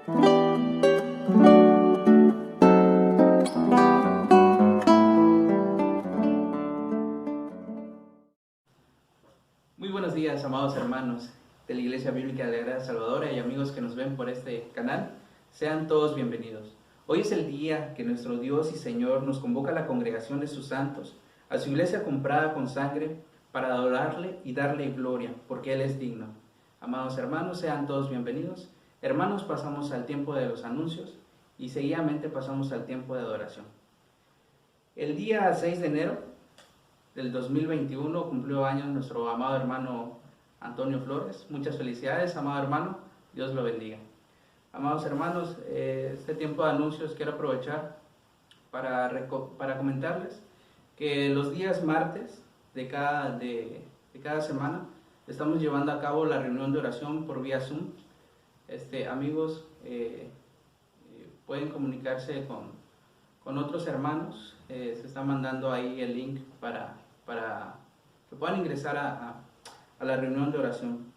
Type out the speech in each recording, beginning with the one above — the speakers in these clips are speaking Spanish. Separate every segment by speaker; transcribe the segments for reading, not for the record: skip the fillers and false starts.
Speaker 1: Muy buenos días, amados hermanos de la Iglesia Bíblica de la Gracia Salvadora y amigos que nos ven por este canal. Sean todos bienvenidos. Hoy es el día que nuestro Dios y Señor nos convoca a la congregación de sus santos, a su iglesia comprada con sangre, para adorarle y darle gloria, porque Él es digno. Amados hermanos, sean todos bienvenidos. Hermanos, pasamos al tiempo de los anuncios y seguidamente pasamos al tiempo de adoración. El día 6 de enero del 2021 cumplió años nuestro amado hermano Antonio Flores. Muchas felicidades, amado hermano. Dios lo bendiga. Amados hermanos, este tiempo de anuncios quiero aprovechar para comentarles que los días martes de cada semana estamos llevando a cabo la reunión de oración por vía Zoom. Amigos, pueden comunicarse con otros hermanos. Se está mandando ahí el link para que puedan ingresar a la reunión de oración.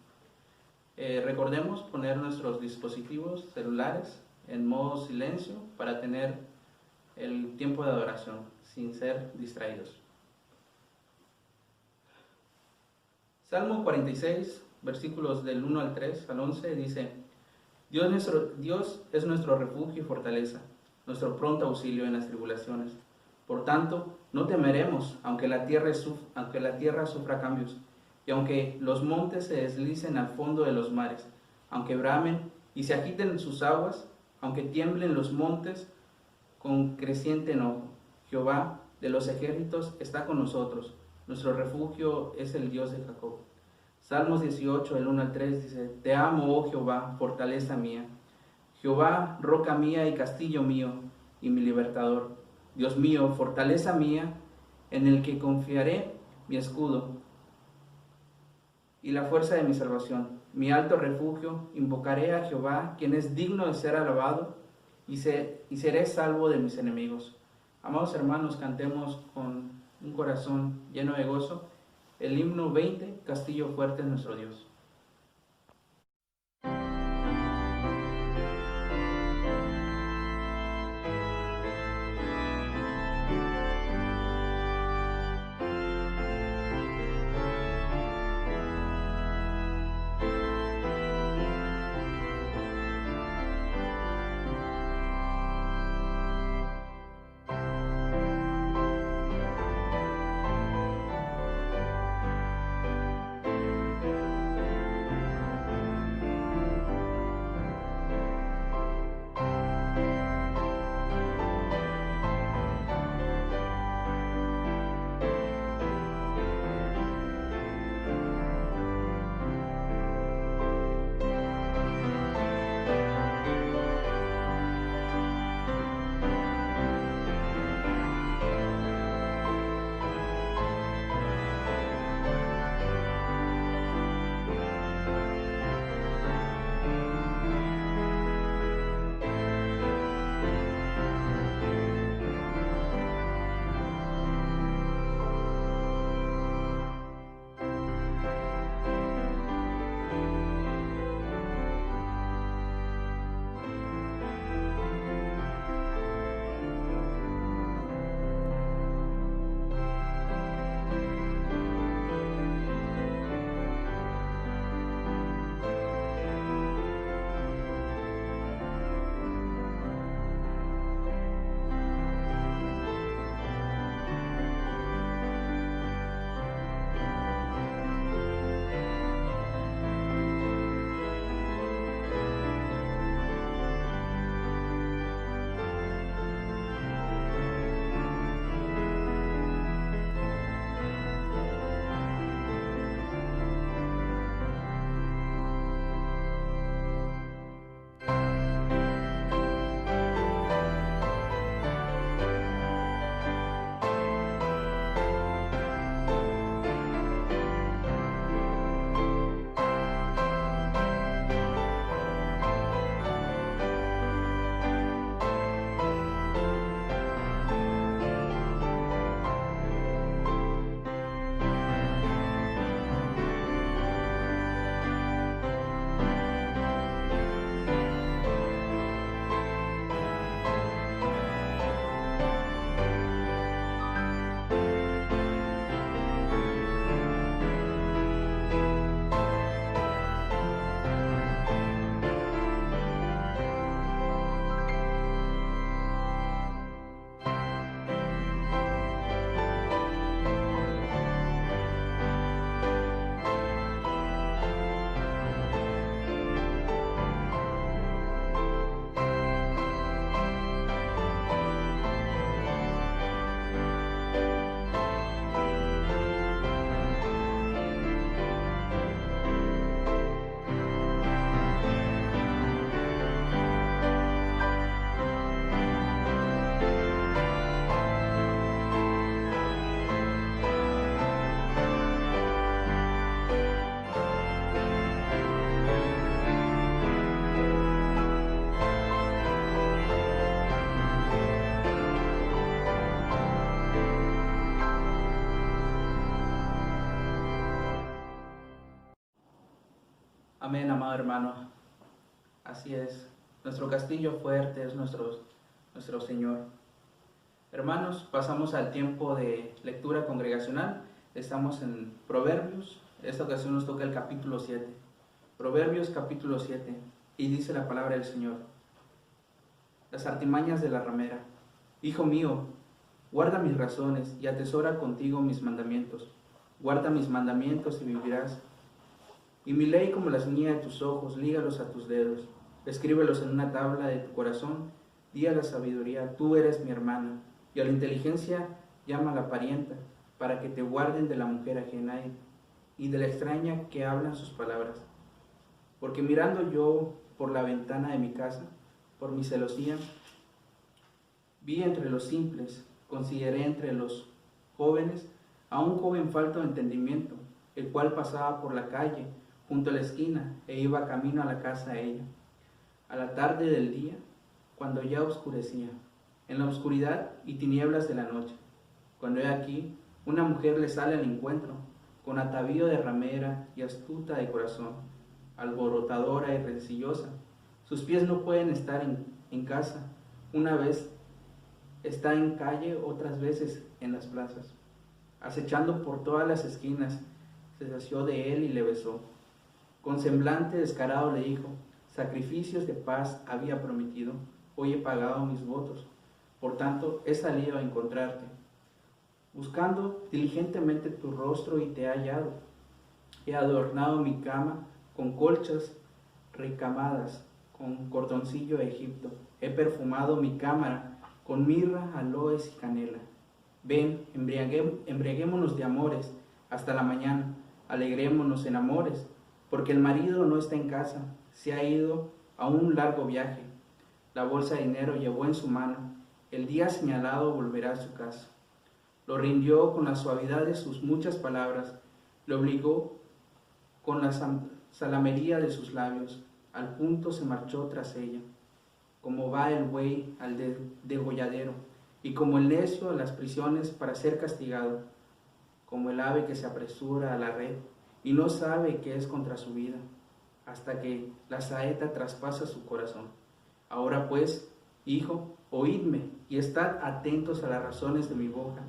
Speaker 1: Recordemos poner nuestros dispositivos celulares en modo silencio para tener el tiempo de adoración sin ser distraídos. Salmo 46, versículos del 1 al 3 al 11 dice: Dios es nuestro refugio y fortaleza, nuestro pronto auxilio en las tribulaciones. Por tanto, no temeremos, aunque la tierra sufra cambios, y aunque los montes se deslicen al fondo de los mares, aunque bramen y se agiten sus aguas, aunque tiemblen los montes con creciente enojo. Jehová de los ejércitos está con nosotros, nuestro refugio es el Dios de Jacob. Salmos 18, del 1 al 3 dice: Te amo, oh Jehová, fortaleza mía. Jehová, roca mía y castillo mío, y mi libertador. Dios mío, fortaleza mía, en el que confiaré, mi escudo y la fuerza de mi salvación. Mi alto refugio, invocaré a Jehová, quien es digno de ser alabado, y seré salvo de mis enemigos. Amados hermanos, cantemos con un corazón lleno de gozo el himno 20, Castillo fuerte es nuestro Dios. Amén, amado hermano. Así es. Nuestro castillo fuerte es nuestro Señor. Hermanos, pasamos al tiempo de lectura congregacional. Estamos en Proverbios. Esta ocasión nos toca el capítulo 7. Proverbios capítulo 7. Y dice la palabra del Señor. Las artimañas de la ramera. Hijo mío, guarda mis razones y atesora contigo mis mandamientos. Guarda mis mandamientos y vivirás. Y mi ley como la niña de tus ojos, lígalos a tus dedos. Escríbelos en una tabla de tu corazón. Di a la sabiduría, tú eres mi hermana. Y a la inteligencia llama a la parienta, para que te guarden de la mujer ajena y de la extraña que hablan sus palabras. Porque mirando yo por la ventana de mi casa, por mi celosía, vi entre los simples, consideré entre los jóvenes a un joven falto de entendimiento, el cual pasaba por la calle, junto a la esquina, e iba camino a la casa de ella. A la tarde del día, cuando ya oscurecía, en la oscuridad y tinieblas de la noche, cuando he aquí, una mujer le sale al encuentro, con atavío de ramera y astuta de corazón, alborotadora y rencillosa. Sus pies no pueden estar en casa, una vez está en calle, otras veces en las plazas. Acechando por todas las esquinas, se sació de él y le besó. Con semblante descarado le dijo, sacrificios de paz había prometido, hoy he pagado mis votos, por tanto he salido a encontrarte. Buscando diligentemente tu rostro y te he hallado. He adornado mi cama con colchas recamadas, con cordoncillo de Egipto. He perfumado mi cámara con mirra, aloes y canela. Ven, embriaguémonos de amores hasta la mañana, alegrémonos en amores, porque el marido no está en casa, se ha ido a un largo viaje. La bolsa de dinero llevó en su mano, el día señalado volverá a su casa. Lo rindió con la suavidad de sus muchas palabras, le obligó con la salamería de sus labios, al punto se marchó tras ella. Como va el buey al degolladero, y como el necio a las prisiones para ser castigado, como el ave que se apresura a la red, y no sabe que es contra su vida, hasta que la saeta traspasa su corazón. Ahora pues, hijo, oídme, y estad atentos a las razones de mi boca.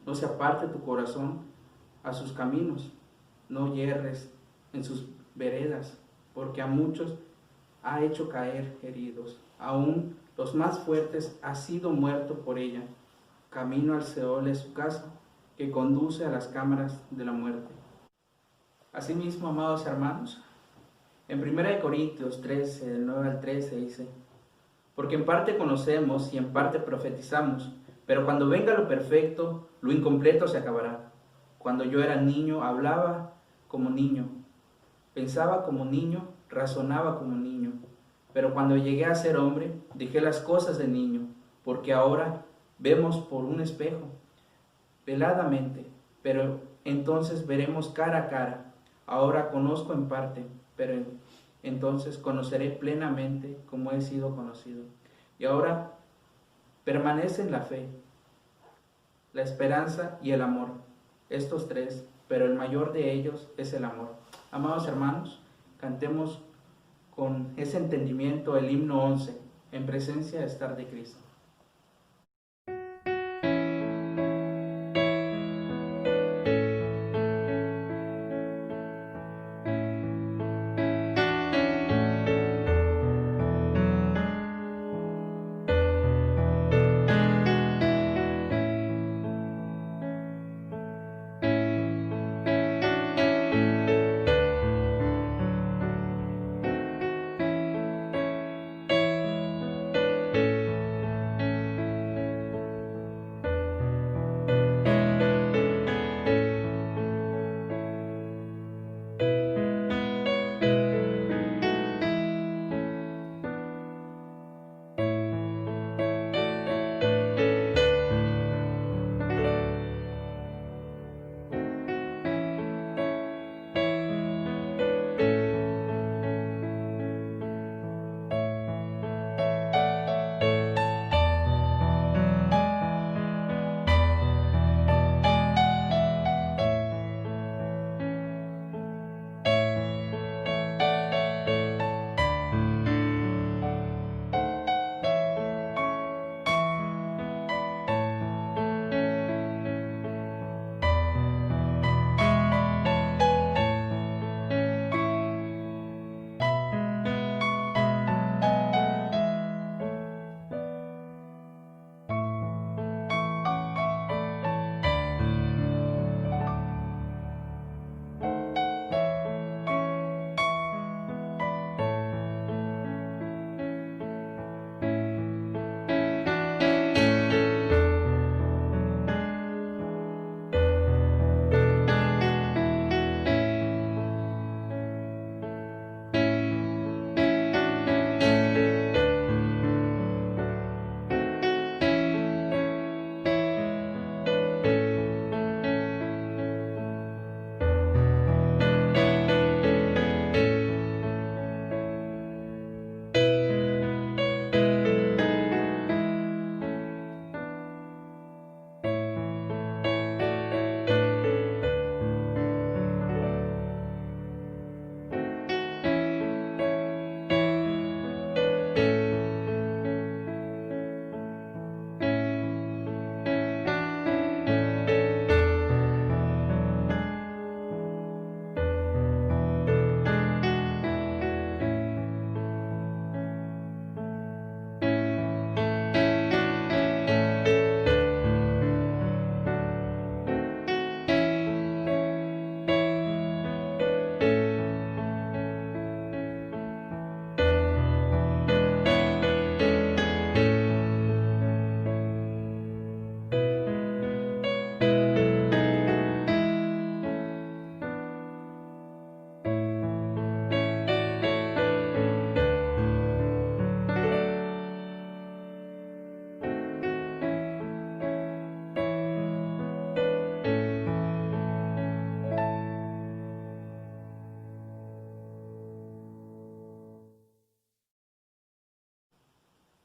Speaker 1: No se aparte tu corazón a sus caminos, no yerres en sus veredas, porque a muchos ha hecho caer heridos, aún los más fuertes ha sido muerto por ella. Camino al Seol es su casa, que conduce a las cámaras de la muerte. Asimismo, amados hermanos, en 1 Corintios 13, del 9 al 13 dice, porque en parte conocemos y en parte profetizamos, pero cuando venga lo perfecto, lo incompleto se acabará. Cuando yo era niño, hablaba como niño, pensaba como niño, razonaba como niño. Pero cuando llegué a ser hombre, dejé las cosas de niño, porque ahora vemos por un espejo, veladamente, pero entonces veremos cara a cara. Ahora conozco en parte, pero entonces conoceré plenamente como he sido conocido. Y ahora permanece en la fe, la esperanza y el amor, estos tres, pero el mayor de ellos es el amor. Amados hermanos, cantemos con ese entendimiento el himno 11, en presencia de estar de Cristo.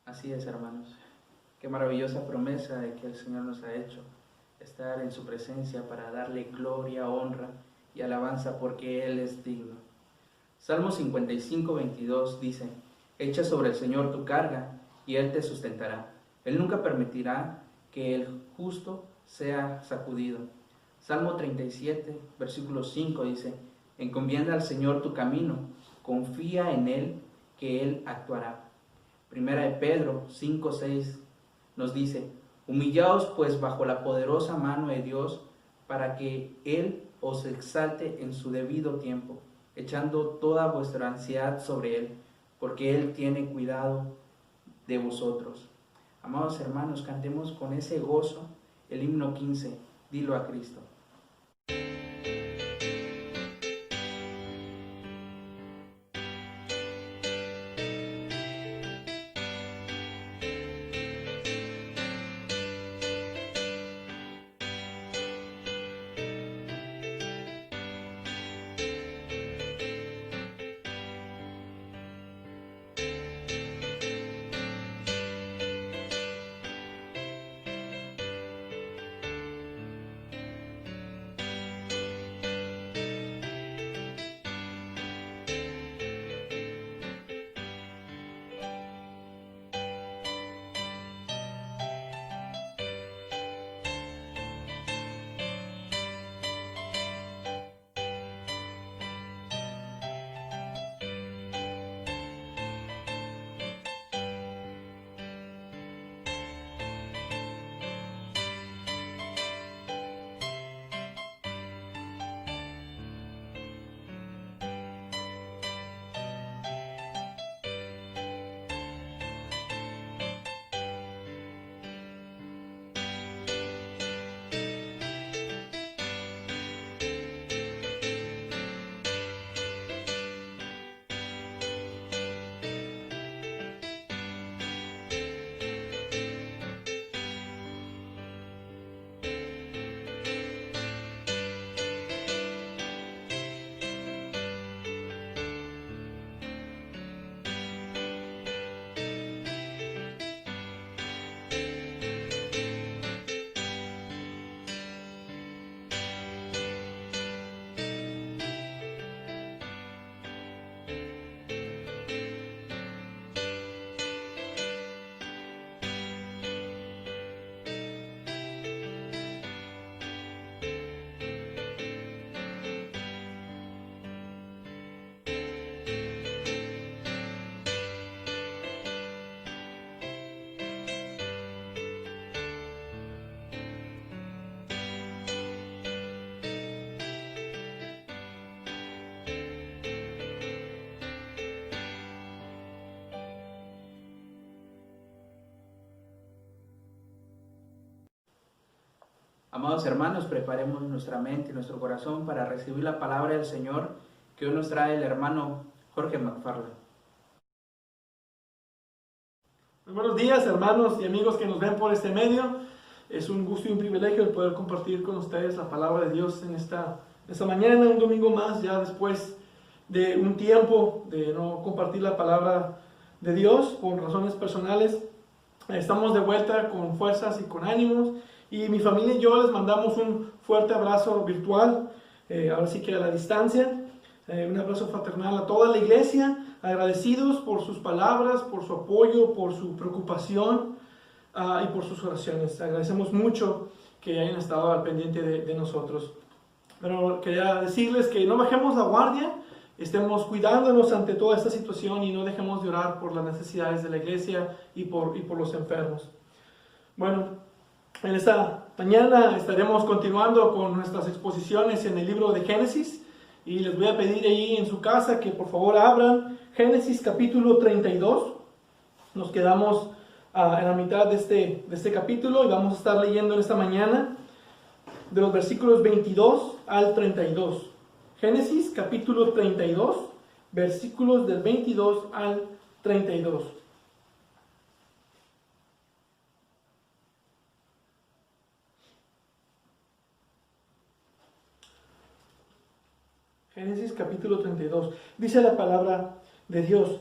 Speaker 1: Así es, hermanos. Qué maravillosa promesa de que el Señor nos ha hecho, estar en su presencia para darle gloria, honra y alabanza porque Él es digno. Salmo 55, 22 dice: Echa sobre el Señor tu carga y Él te sustentará. Él nunca permitirá que el justo sea sacudido. Salmo 37, versículo 5 dice: Encomienda al Señor tu camino, confía en Él, que Él actuará. Primera de Pedro 5, 6 nos dice: Humillaos pues bajo la poderosa mano de Dios, para que Él os exalte en su debido tiempo, echando toda vuestra ansiedad sobre Él, porque Él tiene cuidado de vosotros. Amados hermanos, cantemos con ese gozo el himno 15, Dilo a Cristo. Amados hermanos, preparemos nuestra mente y nuestro corazón para recibir la palabra del Señor que hoy nos trae el hermano Jorge McFarland.
Speaker 2: Buenos días, hermanos y amigos que nos ven por este medio. Es un gusto y un privilegio el poder compartir con ustedes la palabra de Dios en esta mañana, un domingo más, ya después de un tiempo de no compartir la palabra de Dios por razones personales. Estamos de vuelta con fuerzas y con ánimos, y mi familia y yo les mandamos un fuerte abrazo virtual, ahora sí que a la distancia, un abrazo fraternal a toda la iglesia, agradecidos por sus palabras, por su apoyo, por su preocupación y por sus oraciones. Agradecemos mucho que hayan estado al pendiente de nosotros. Pero quería decirles que no bajemos la guardia, estemos cuidándonos ante toda esta situación y no dejemos de orar por las necesidades de la iglesia y por los enfermos. Bueno, en esta mañana estaremos continuando con nuestras exposiciones en el libro de Génesis, y les voy a pedir ahí en su casa que por favor abran Génesis capítulo 32. Nos quedamos en la mitad de este capítulo y vamos a estar leyendo en esta mañana de los versículos 22 al 32. Génesis capítulo 32, versículos del 22 al 32. Génesis capítulo 32. Dice la palabra de Dios: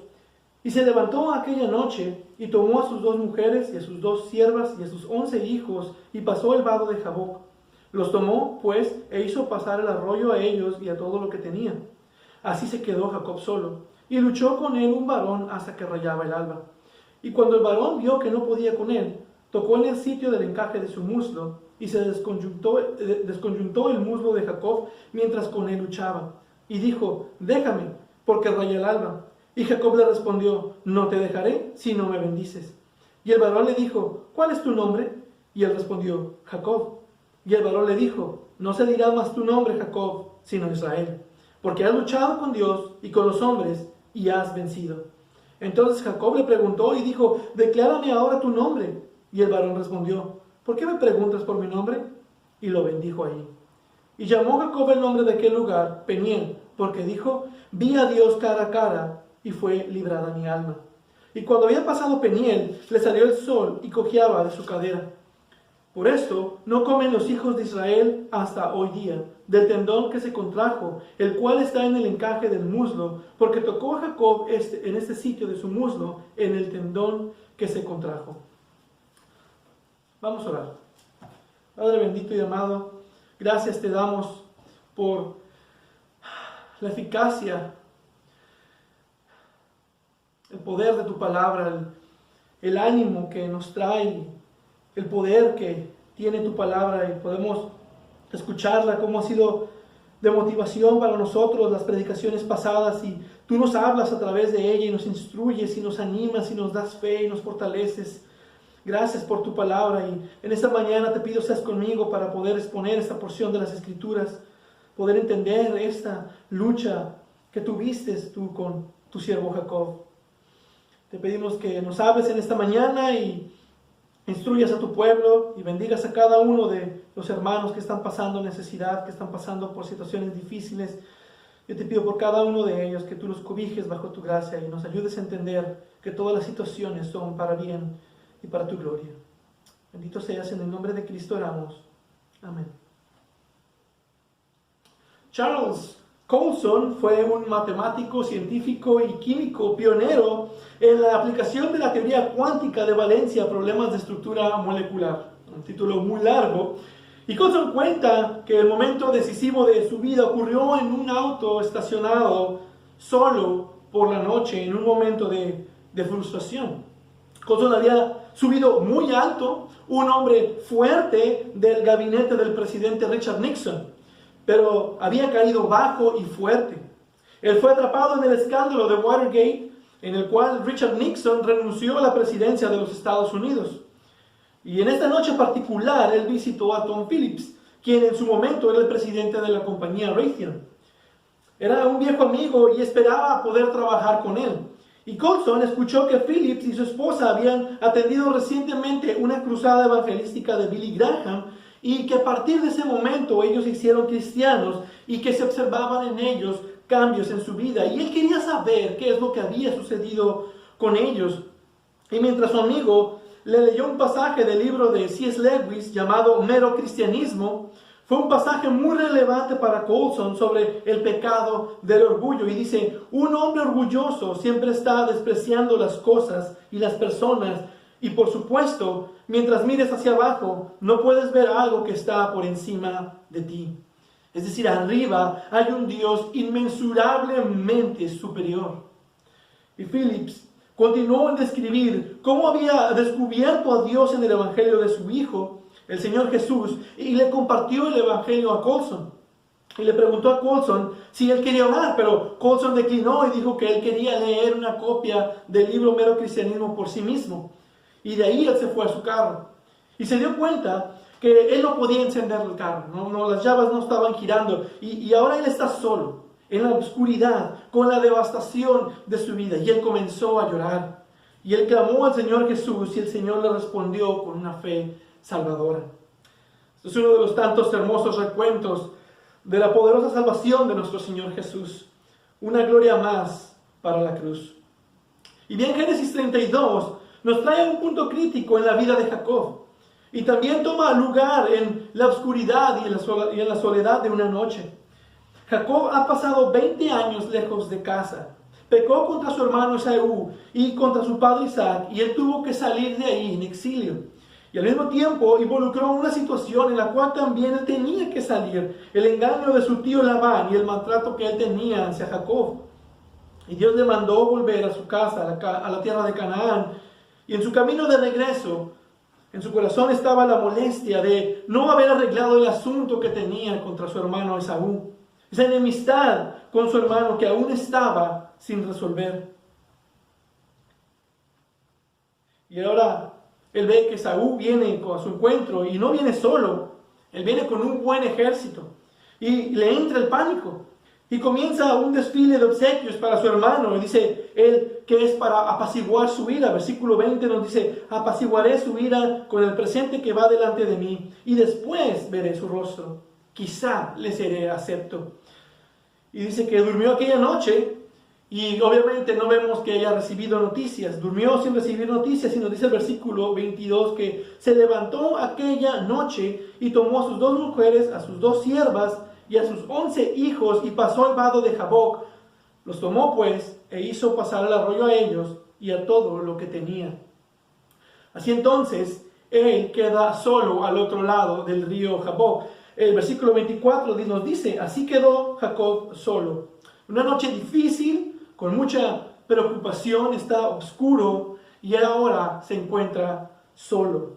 Speaker 2: Y se levantó aquella noche y tomó a sus 2 mujeres y a sus 2 siervas y a sus 11 hijos y pasó el vado de Jaboc. Los tomó, pues, e hizo pasar el arroyo a ellos y a todo lo que tenían. Así se quedó Jacob solo, y luchó con él un varón hasta que rayaba el alba. Y cuando el varón vio que no podía con él, tocó en el sitio del encaje de su muslo, y se desconjuntó el muslo de Jacob mientras con él luchaba. Y dijo, déjame, porque raya el alba. Y Jacob le respondió, no te dejaré si no me bendices. Y el varón le dijo, ¿cuál es tu nombre? Y él respondió, Jacob. Y el varón le dijo, no se dirá más tu nombre Jacob, sino Israel, porque has luchado con Dios y con los hombres y has vencido. Entonces Jacob le preguntó y dijo, declárame ahora tu nombre. Y el varón respondió, ¿por qué me preguntas por mi nombre? Y lo bendijo ahí. Y llamó Jacob el nombre de aquel lugar Peniel, porque dijo, vi a Dios cara a cara, y fue librada mi alma. Y cuando había pasado Peniel, le salió el sol y cojeaba de su cadera. Por esto no comen los hijos de Israel hasta hoy día, del tendón que se contrajo, el cual está en el encaje del muslo, porque tocó a Jacob en este sitio de su muslo, en el tendón que se contrajo. Vamos a orar. Padre bendito y amado, gracias te damos por la eficacia, el poder de tu palabra, el ánimo que nos trae, el poder que tiene tu palabra, y podemos escucharla, cómo ha sido de motivación para nosotros las predicaciones pasadas, y tú nos hablas a través de ella y nos instruyes y nos animas y nos das fe y nos fortaleces. Gracias por tu palabra, y en esta mañana te pido seas conmigo para poder exponer esta porción de las Escrituras, poder entender esta lucha que tuviste tú con tu siervo Jacob. Te pedimos que nos hables en esta mañana y instruyas a tu pueblo y bendigas a cada uno de los hermanos que están pasando necesidad, que están pasando por situaciones difíciles. Yo te pido por cada uno de ellos que tú los cobijes bajo tu gracia y nos ayudes a entender que todas las situaciones son para bien y para tu gloria. Bendito seas, en el nombre de Cristo oramos. Amén. Charles Coulson fue un matemático, científico y químico pionero en la aplicación de la teoría cuántica de valencia a problemas de estructura molecular. Un título muy largo. Y Coulson cuenta que el momento decisivo de su vida ocurrió en un auto estacionado solo por la noche, en un momento de frustración. Coulson había subido muy alto, un hombre fuerte del gabinete del presidente Richard Nixon, pero había caído bajo y fuerte. Él fue atrapado en el escándalo de Watergate, en el cual Richard Nixon renunció a la presidencia de los Estados Unidos. Y en esta noche particular, él visitó a Tom Phillips, quien en su momento era el presidente de la compañía Raytheon. Era un viejo amigo y esperaba poder trabajar con él. Y Coulson escuchó que Phillips y su esposa habían atendido recientemente una cruzada evangelística de Billy Graham, y que a partir de ese momento ellos se hicieron cristianos y que se observaban en ellos cambios en su vida. Y él quería saber qué es lo que había sucedido con ellos. Y mientras su amigo le leyó un pasaje del libro de C.S. Lewis llamado Mero Cristianismo, fue un pasaje muy relevante para Coulson sobre el pecado del orgullo. Y dice, un hombre orgulloso siempre está despreciando las cosas y las personas. Y por supuesto, mientras mires hacia abajo, no puedes ver algo que está por encima de ti. Es decir, arriba hay un Dios inmensurablemente superior. Y Phillips continuó en describir cómo había descubierto a Dios en el Evangelio de su Hijo, el Señor Jesús, y le compartió el Evangelio a Coulson. Y le preguntó a Coulson si él quería orar, pero Coulson declinó y dijo que él quería leer una copia del libro Mero Cristianismo por sí mismo. Y de ahí él se fue a su carro. Y se dio cuenta que él no podía encender el carro. Las llaves no estaban girando. Y ahora él está solo, en la oscuridad, con la devastación de su vida. Y él comenzó a llorar. Y él clamó al Señor Jesús y el Señor le respondió con una fe salvadora. Este es uno de los tantos hermosos recuentos de la poderosa salvación de nuestro Señor Jesús. Una gloria más para la cruz. Y bien, Génesis 32 nos trae un punto crítico en la vida de Jacob. Y también toma lugar en la oscuridad y en la soledad de una noche. Jacob ha pasado 20 años lejos de casa. pecó contra su hermano Esaú y contra su padre Isaac, y él tuvo que salir de ahí en exilio. Y al mismo tiempo involucró una situación en la cual también él tenía que salir, el engaño de su tío Labán y el maltrato que él tenía hacia Jacob. Y Dios le mandó volver a su casa, a la tierra de Canaán, y en su camino de regreso, en su corazón estaba la molestia de no haber arreglado el asunto que tenía contra su hermano Esaú. Esa enemistad con su hermano que aún estaba sin resolver. Y ahora él ve que Esaú viene a su encuentro y no viene solo. Él viene con un buen ejército. Y le entra el pánico. Y comienza un desfile de obsequios para su hermano. Y dice él que es para apaciguar su ira. Versículo 20 nos dice: apaciguaré su ira con el presente que va delante de mí, y después veré su rostro. Quizá le seré acepto. Y dice que durmió aquella noche. Y obviamente no vemos que haya recibido noticias. Durmió sin recibir noticias, sino dice el versículo 22 que se levantó aquella noche y tomó a sus 2 mujeres, a sus 2 siervas y a sus 11 hijos, y pasó al vado de Jaboc. Los tomó pues e hizo pasar el arroyo a ellos y a todo lo que tenía. Así entonces él queda solo al otro lado del río Jaboc. El versículo 24 nos dice: así quedó Jacob solo. Una noche difícil, con mucha preocupación, está oscuro y ahora se encuentra solo.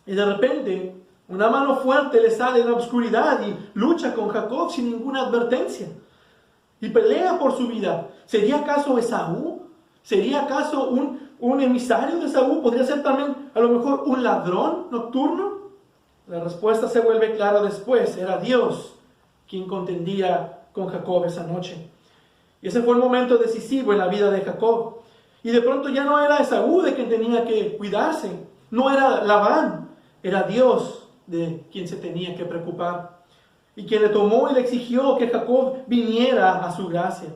Speaker 2: Y de repente una mano fuerte le sale en la oscuridad y lucha con Jacob sin ninguna advertencia. Y pelea por su vida. ¿Sería acaso Esaú? ¿Sería acaso un emisario de Esaú? ¿Podría ser también a lo mejor un ladrón nocturno? La respuesta se vuelve clara después. Era Dios quien contendía con Jacob esa noche. Y ese fue el momento decisivo en la vida de Jacob. Y de pronto ya no era Esaú de quien tenía que cuidarse. No era Labán. Era Dios de quien se tenía que preocupar. Y quien le tomó y le exigió que Jacob viniera a su gracia.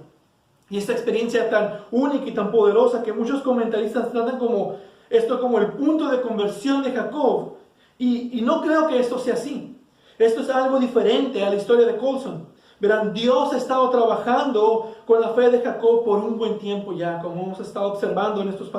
Speaker 2: Y esta experiencia tan única y tan poderosa que muchos comentaristas tratan como esto como el punto de conversión de Jacob. Y no creo que esto sea así. Esto es algo diferente a la historia de Colson. Verán, Dios ha estado trabajando con la fe de Jacob por un buen tiempo ya, como hemos estado observando en estos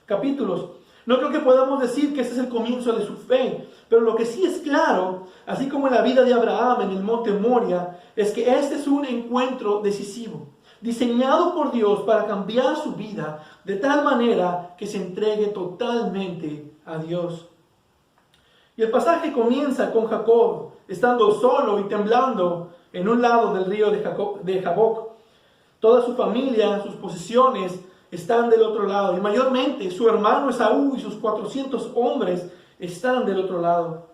Speaker 2: capítulos. No creo que podamos decir que ese es el comienzo de su fe, pero lo que sí es claro, así como en la vida de Abraham en el monte Moria, es que este es un encuentro decisivo, diseñado por Dios para cambiar su vida de tal manera que se entregue totalmente a Dios. Y el pasaje comienza con Jacob estando solo y temblando en un lado del río de Jaboc. Toda su familia, sus posesiones están del otro lado. Y mayormente su hermano Esaú y sus 400 hombres están del otro lado.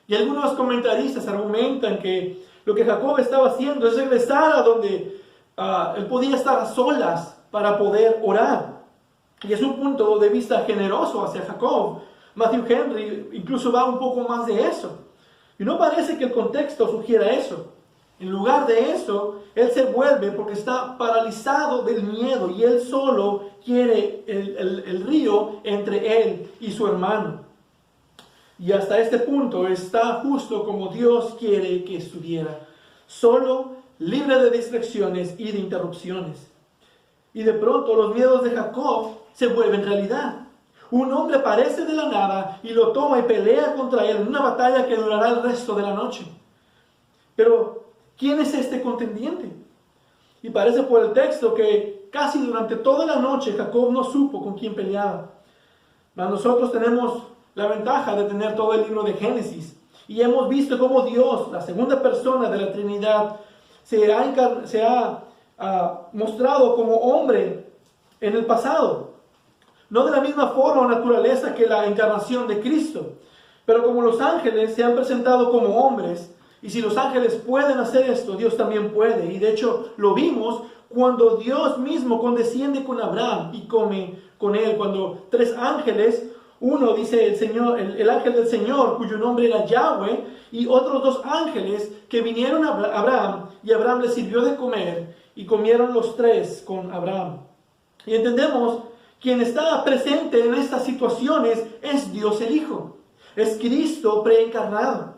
Speaker 2: Y algunos comentaristas argumentan que lo que Jacob estaba haciendo es regresar a donde él podía estar a solas para poder orar. Y es un punto de vista generoso hacia Jacob. Matthew Henry incluso va un poco más de eso. Y no parece que el contexto sugiera eso. En lugar de eso, él se vuelve porque está paralizado del miedo y él solo quiere el río entre él y su hermano. Y hasta este punto está justo como Dios quiere que estuviera. Solo, libre de distracciones y de interrupciones. Y de pronto los miedos de Jacob se vuelven realidad. Un hombre aparece de la nada y lo toma y pelea contra él en una batalla que durará el resto de la noche. Pero ¿quién es este contendiente? Y parece por el texto que casi durante toda la noche Jacob no supo con quién peleaba. Mas nosotros tenemos la ventaja de tener todo el libro de Génesis. Y hemos visto cómo Dios, la segunda persona de la Trinidad, se ha mostrado como hombre en el pasado. No de la misma forma o naturaleza que la encarnación de Cristo. Pero como los ángeles se han presentado como hombres, y si los ángeles pueden hacer esto, Dios también puede. Y de hecho lo vimos cuando Dios mismo condesciende con Abraham y come con él. Cuando 3 ángeles, uno dice el ángel del Señor, cuyo nombre era Yahweh, y otros 2 ángeles que vinieron a Abraham, y Abraham les sirvió de comer, y comieron los 3 con Abraham. Y entendemos, quien está presente en estas situaciones es Dios el Hijo, es Cristo preencarnado.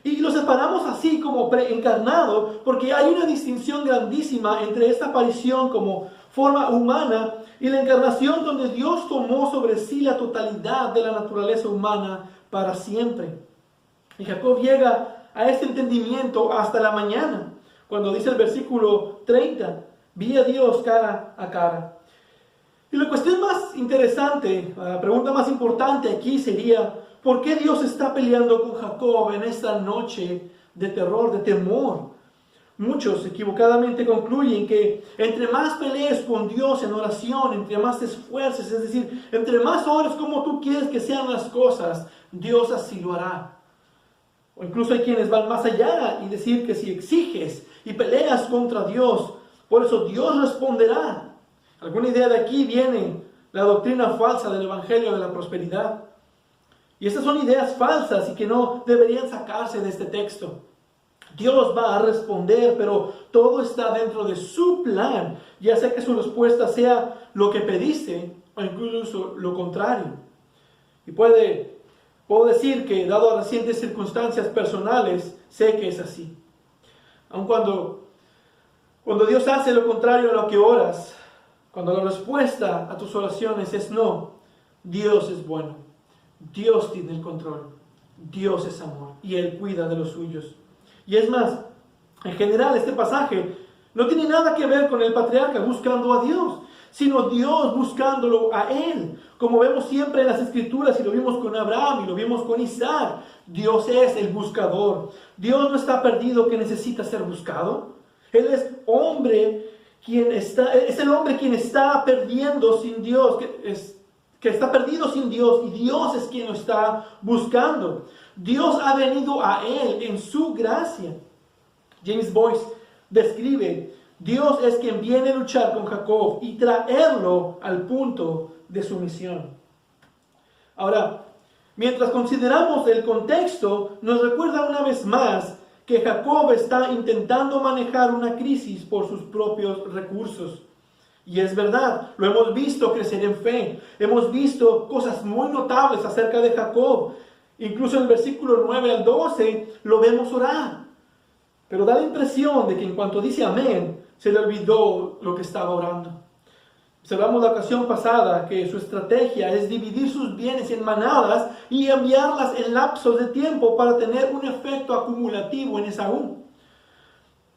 Speaker 2: Y lo separamos así como preencarnado porque hay una distinción grandísima entre esta aparición como forma humana, y la encarnación donde Dios tomó sobre sí la totalidad de la naturaleza humana para siempre. Y Jacob llega a este entendimiento hasta la mañana, cuando dice el versículo 30, vi a Dios cara a cara. Y la cuestión más interesante, la pregunta más importante aquí sería, ¿por qué Dios está peleando con Jacob en esta noche de terror, de temor? Muchos equivocadamente concluyen que entre más pelees con Dios en oración, entre más te esfuerces, es decir, entre más ores como tú quieres que sean las cosas, Dios así lo hará. O incluso hay quienes van más allá y decir que si exiges y peleas contra Dios, por eso Dios responderá. Alguna idea de aquí viene la doctrina falsa del Evangelio de la Prosperidad. Y estas son ideas falsas y que no deberían sacarse de este texto. Dios va a responder, pero todo está dentro de su plan, ya sea que su respuesta sea lo que pediste o incluso lo contrario. Y puedo decir que, dado a recientes circunstancias personales, sé que es así. Aun cuando Dios hace lo contrario a lo que oras, cuando la respuesta a tus oraciones es no, Dios es bueno, Dios tiene el control, Dios es amor y Él cuida de los suyos. Y es más, en general este pasaje no tiene nada que ver con el patriarca buscando a Dios, sino Dios buscándolo a Él. Como vemos siempre en las Escrituras, y lo vimos con Abraham y lo vimos con Isaac, Dios es el buscador. Dios no está perdido que necesita ser buscado. Él es el hombre quien está perdiendo sin Dios, que está perdido sin Dios, y Dios es quien lo está buscando. Dios ha venido a Él en su gracia. James Boyce describe, Dios es quien viene a luchar con Jacob y traerlo al punto de sumisión. Ahora, mientras consideramos el contexto, nos recuerda una vez más que Jacob está intentando manejar una crisis por sus propios recursos. Y es verdad, lo hemos visto crecer en fe. Hemos visto cosas muy notables acerca de Jacob. Incluso en el versículo 9 al 12 lo vemos orar. Pero da la impresión de que en cuanto dice amén, se le olvidó lo que estaba orando. Observamos la ocasión pasada que su estrategia es dividir sus bienes en manadas y enviarlas en lapsos de tiempo para tener un efecto acumulativo en Esaú.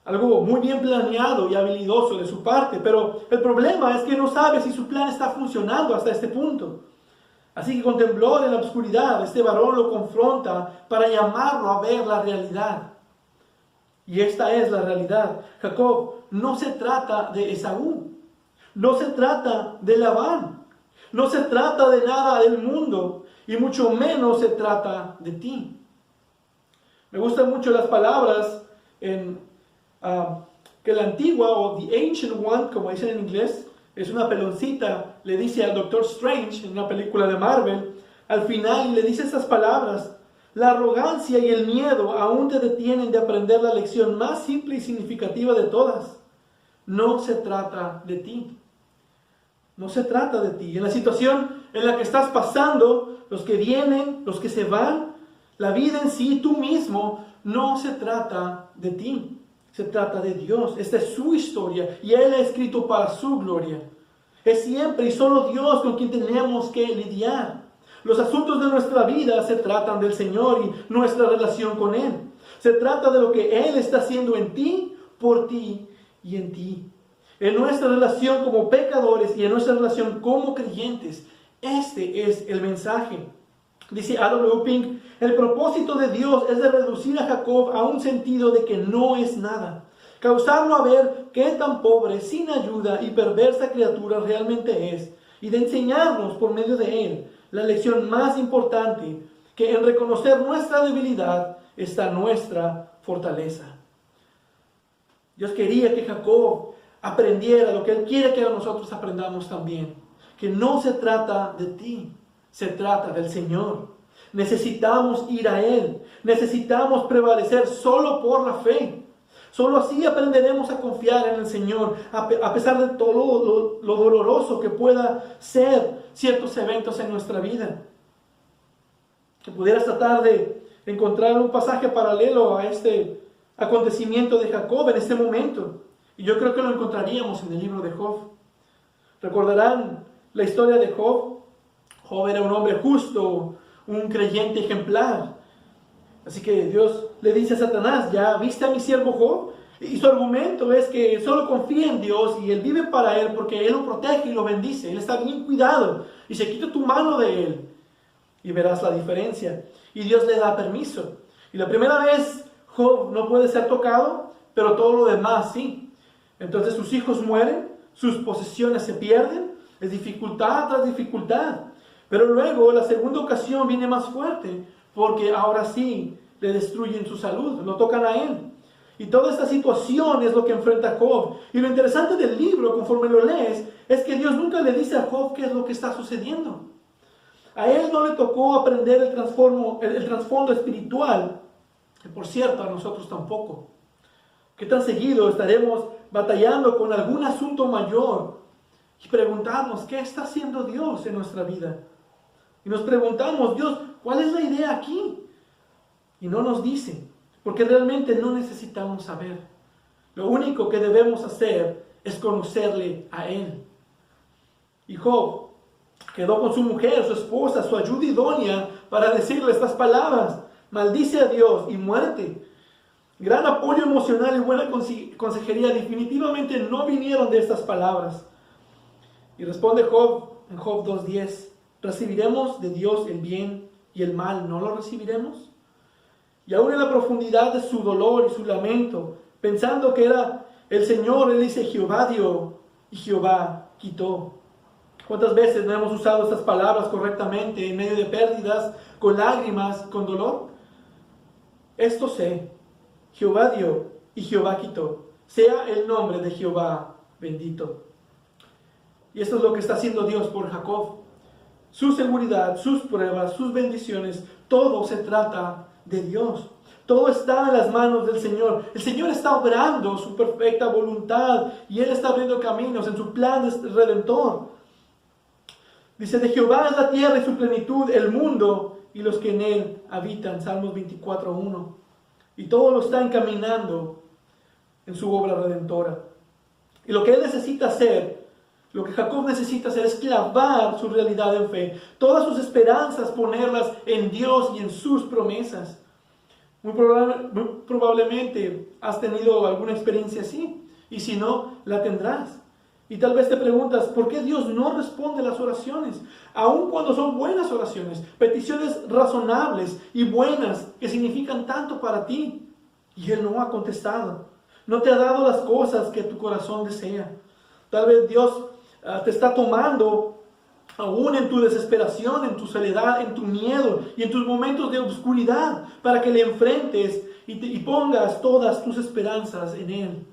Speaker 2: Algo muy bien planeado y habilidoso de su parte, pero el problema es que no sabe si su plan está funcionando hasta este punto. Así que con temblor en la oscuridad, este varón lo confronta para llamarlo a ver la realidad. Y esta es la realidad. Jacob, no se trata de Esaú, no se trata de Labán, no se trata de nada del mundo, y mucho menos se trata de ti. Me gustan mucho las palabras que la antigua, o the ancient one, como dicen en inglés, es una peloncita, le dice al Doctor Strange en una película de Marvel, al final le dice estas palabras: la arrogancia y el miedo aún te detienen de aprender la lección más simple y significativa de todas. No se trata de ti. No se trata de ti. En la situación en la que estás pasando, los que vienen, los que se van, la vida en sí, tú mismo, no se trata de ti. Se trata de Dios. Esta es su historia y Él ha escrito para su gloria. Es siempre y solo Dios con quien tenemos que lidiar. Los asuntos de nuestra vida se tratan del Señor y nuestra relación con Él. Se trata de lo que Él está haciendo en ti, por ti y en ti. En nuestra relación como pecadores y en nuestra relación como creyentes. Este es el mensaje. Dice A.W. Pink, el propósito de Dios es de reducir a Jacob a un sentido de que no es nada. Causarlo a ver qué tan pobre, sin ayuda y perversa criatura realmente es. Y de enseñarnos por medio de él la lección más importante, que en reconocer nuestra debilidad está nuestra fortaleza. Dios quería que Jacob aprendiera lo que Él quiere que nosotros aprendamos también. Que no se trata de ti, se trata del Señor. Necesitamos ir a Él. Necesitamos prevalecer solo por la fe. Solo así aprenderemos a confiar en el Señor, a pesar de todo lo doloroso que pueda ser ciertos eventos en nuestra vida. Que pudieras tratar de encontrar un pasaje paralelo a este acontecimiento de Jacob en este momento. Y yo creo que lo encontraríamos en el libro de Job. Recordarán la historia de Job. Job era un hombre justo, un creyente ejemplar. Así que Dios le dice a Satanás, ¿ya viste a mi siervo Job? Y su argumento es que solo confía en Dios y él vive para él porque él lo protege y lo bendice. Él está bien cuidado y se quita tu mano de él. Y verás la diferencia. Y Dios le da permiso. Y la primera vez Job no puede ser tocado, pero todo lo demás sí. Entonces sus hijos mueren, sus posesiones se pierden, es dificultad tras dificultad. Pero luego la segunda ocasión viene más fuerte, porque ahora sí le destruyen su salud, lo tocan a él. Y toda esta situación es lo que enfrenta Job. Y lo interesante del libro, conforme lo lees, es que Dios nunca le dice a Job qué es lo que está sucediendo. A él no le tocó aprender el trasfondo espiritual, que por cierto a nosotros tampoco. ¿Qué tan seguido estaremos batallando con algún asunto mayor y preguntarnos qué está haciendo Dios en nuestra vida? Y nos preguntamos, Dios, ¿cuál es la idea aquí? Y no nos dice, porque realmente no necesitamos saber. Lo único que debemos hacer es conocerle a Él. Y Job quedó con su mujer, su esposa, su ayuda idónea para decirle estas palabras: maldice a Dios y muérete. Gran apoyo emocional y buena consejería definitivamente no vinieron de estas palabras. Y responde Job en Job 2:10, ¿recibiremos de Dios el bien y el mal no lo recibiremos? Y aún en la profundidad de su dolor y su lamento, pensando que era el Señor, él dice: Jehová dio y Jehová quitó. ¿Cuántas veces no hemos usado estas palabras correctamente en medio de pérdidas, con lágrimas, con dolor? Esto sé, Jehová dio y Jehová quitó. Sea el nombre de Jehová bendito. Y esto es lo que está haciendo Dios por Jacob. Su seguridad, sus pruebas, sus bendiciones, todo se trata de Dios. Todo está en las manos del Señor. El Señor está obrando su perfecta voluntad y Él está abriendo caminos en su plan redentor. Dice: de Jehová es la tierra y su plenitud, el mundo y los que en él habitan. Salmos 24:1. Y todo lo está encaminando en su obra redentora. Y lo que él necesita hacer, lo que Jacob necesita hacer, es clavar su realidad en fe. Todas sus esperanzas ponerlas en Dios y en sus promesas. Muy probablemente has tenido alguna experiencia así. Y si no, la tendrás. Y tal vez te preguntas, ¿por qué Dios no responde las oraciones? Aun cuando son buenas oraciones, peticiones razonables y buenas que significan tanto para ti. Y Él no ha contestado. No te ha dado las cosas que tu corazón desea. Tal vez Dios te está tomando aún en tu desesperación, en tu soledad, en tu miedo y en tus momentos de oscuridad, para que le enfrentes y pongas todas tus esperanzas en Él.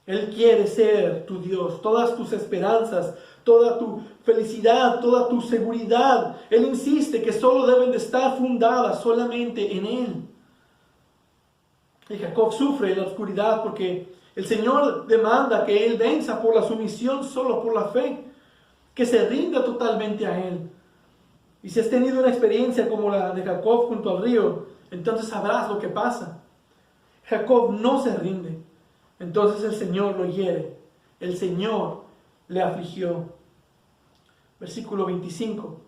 Speaker 2: Él quiere ser tu Dios, todas tus esperanzas, toda tu felicidad, toda tu seguridad. Él insiste que solo deben de estar fundadas solamente en Él. Y Jacob sufre en la oscuridad porque el Señor demanda que Él venza por la sumisión, solo por la fe, que se rinda totalmente a Él. Y si has tenido una experiencia como la de Jacob junto al río, entonces sabrás lo que pasa. Jacob no se rinde. Entonces el Señor lo hiere. El Señor le afligió. Versículo 25.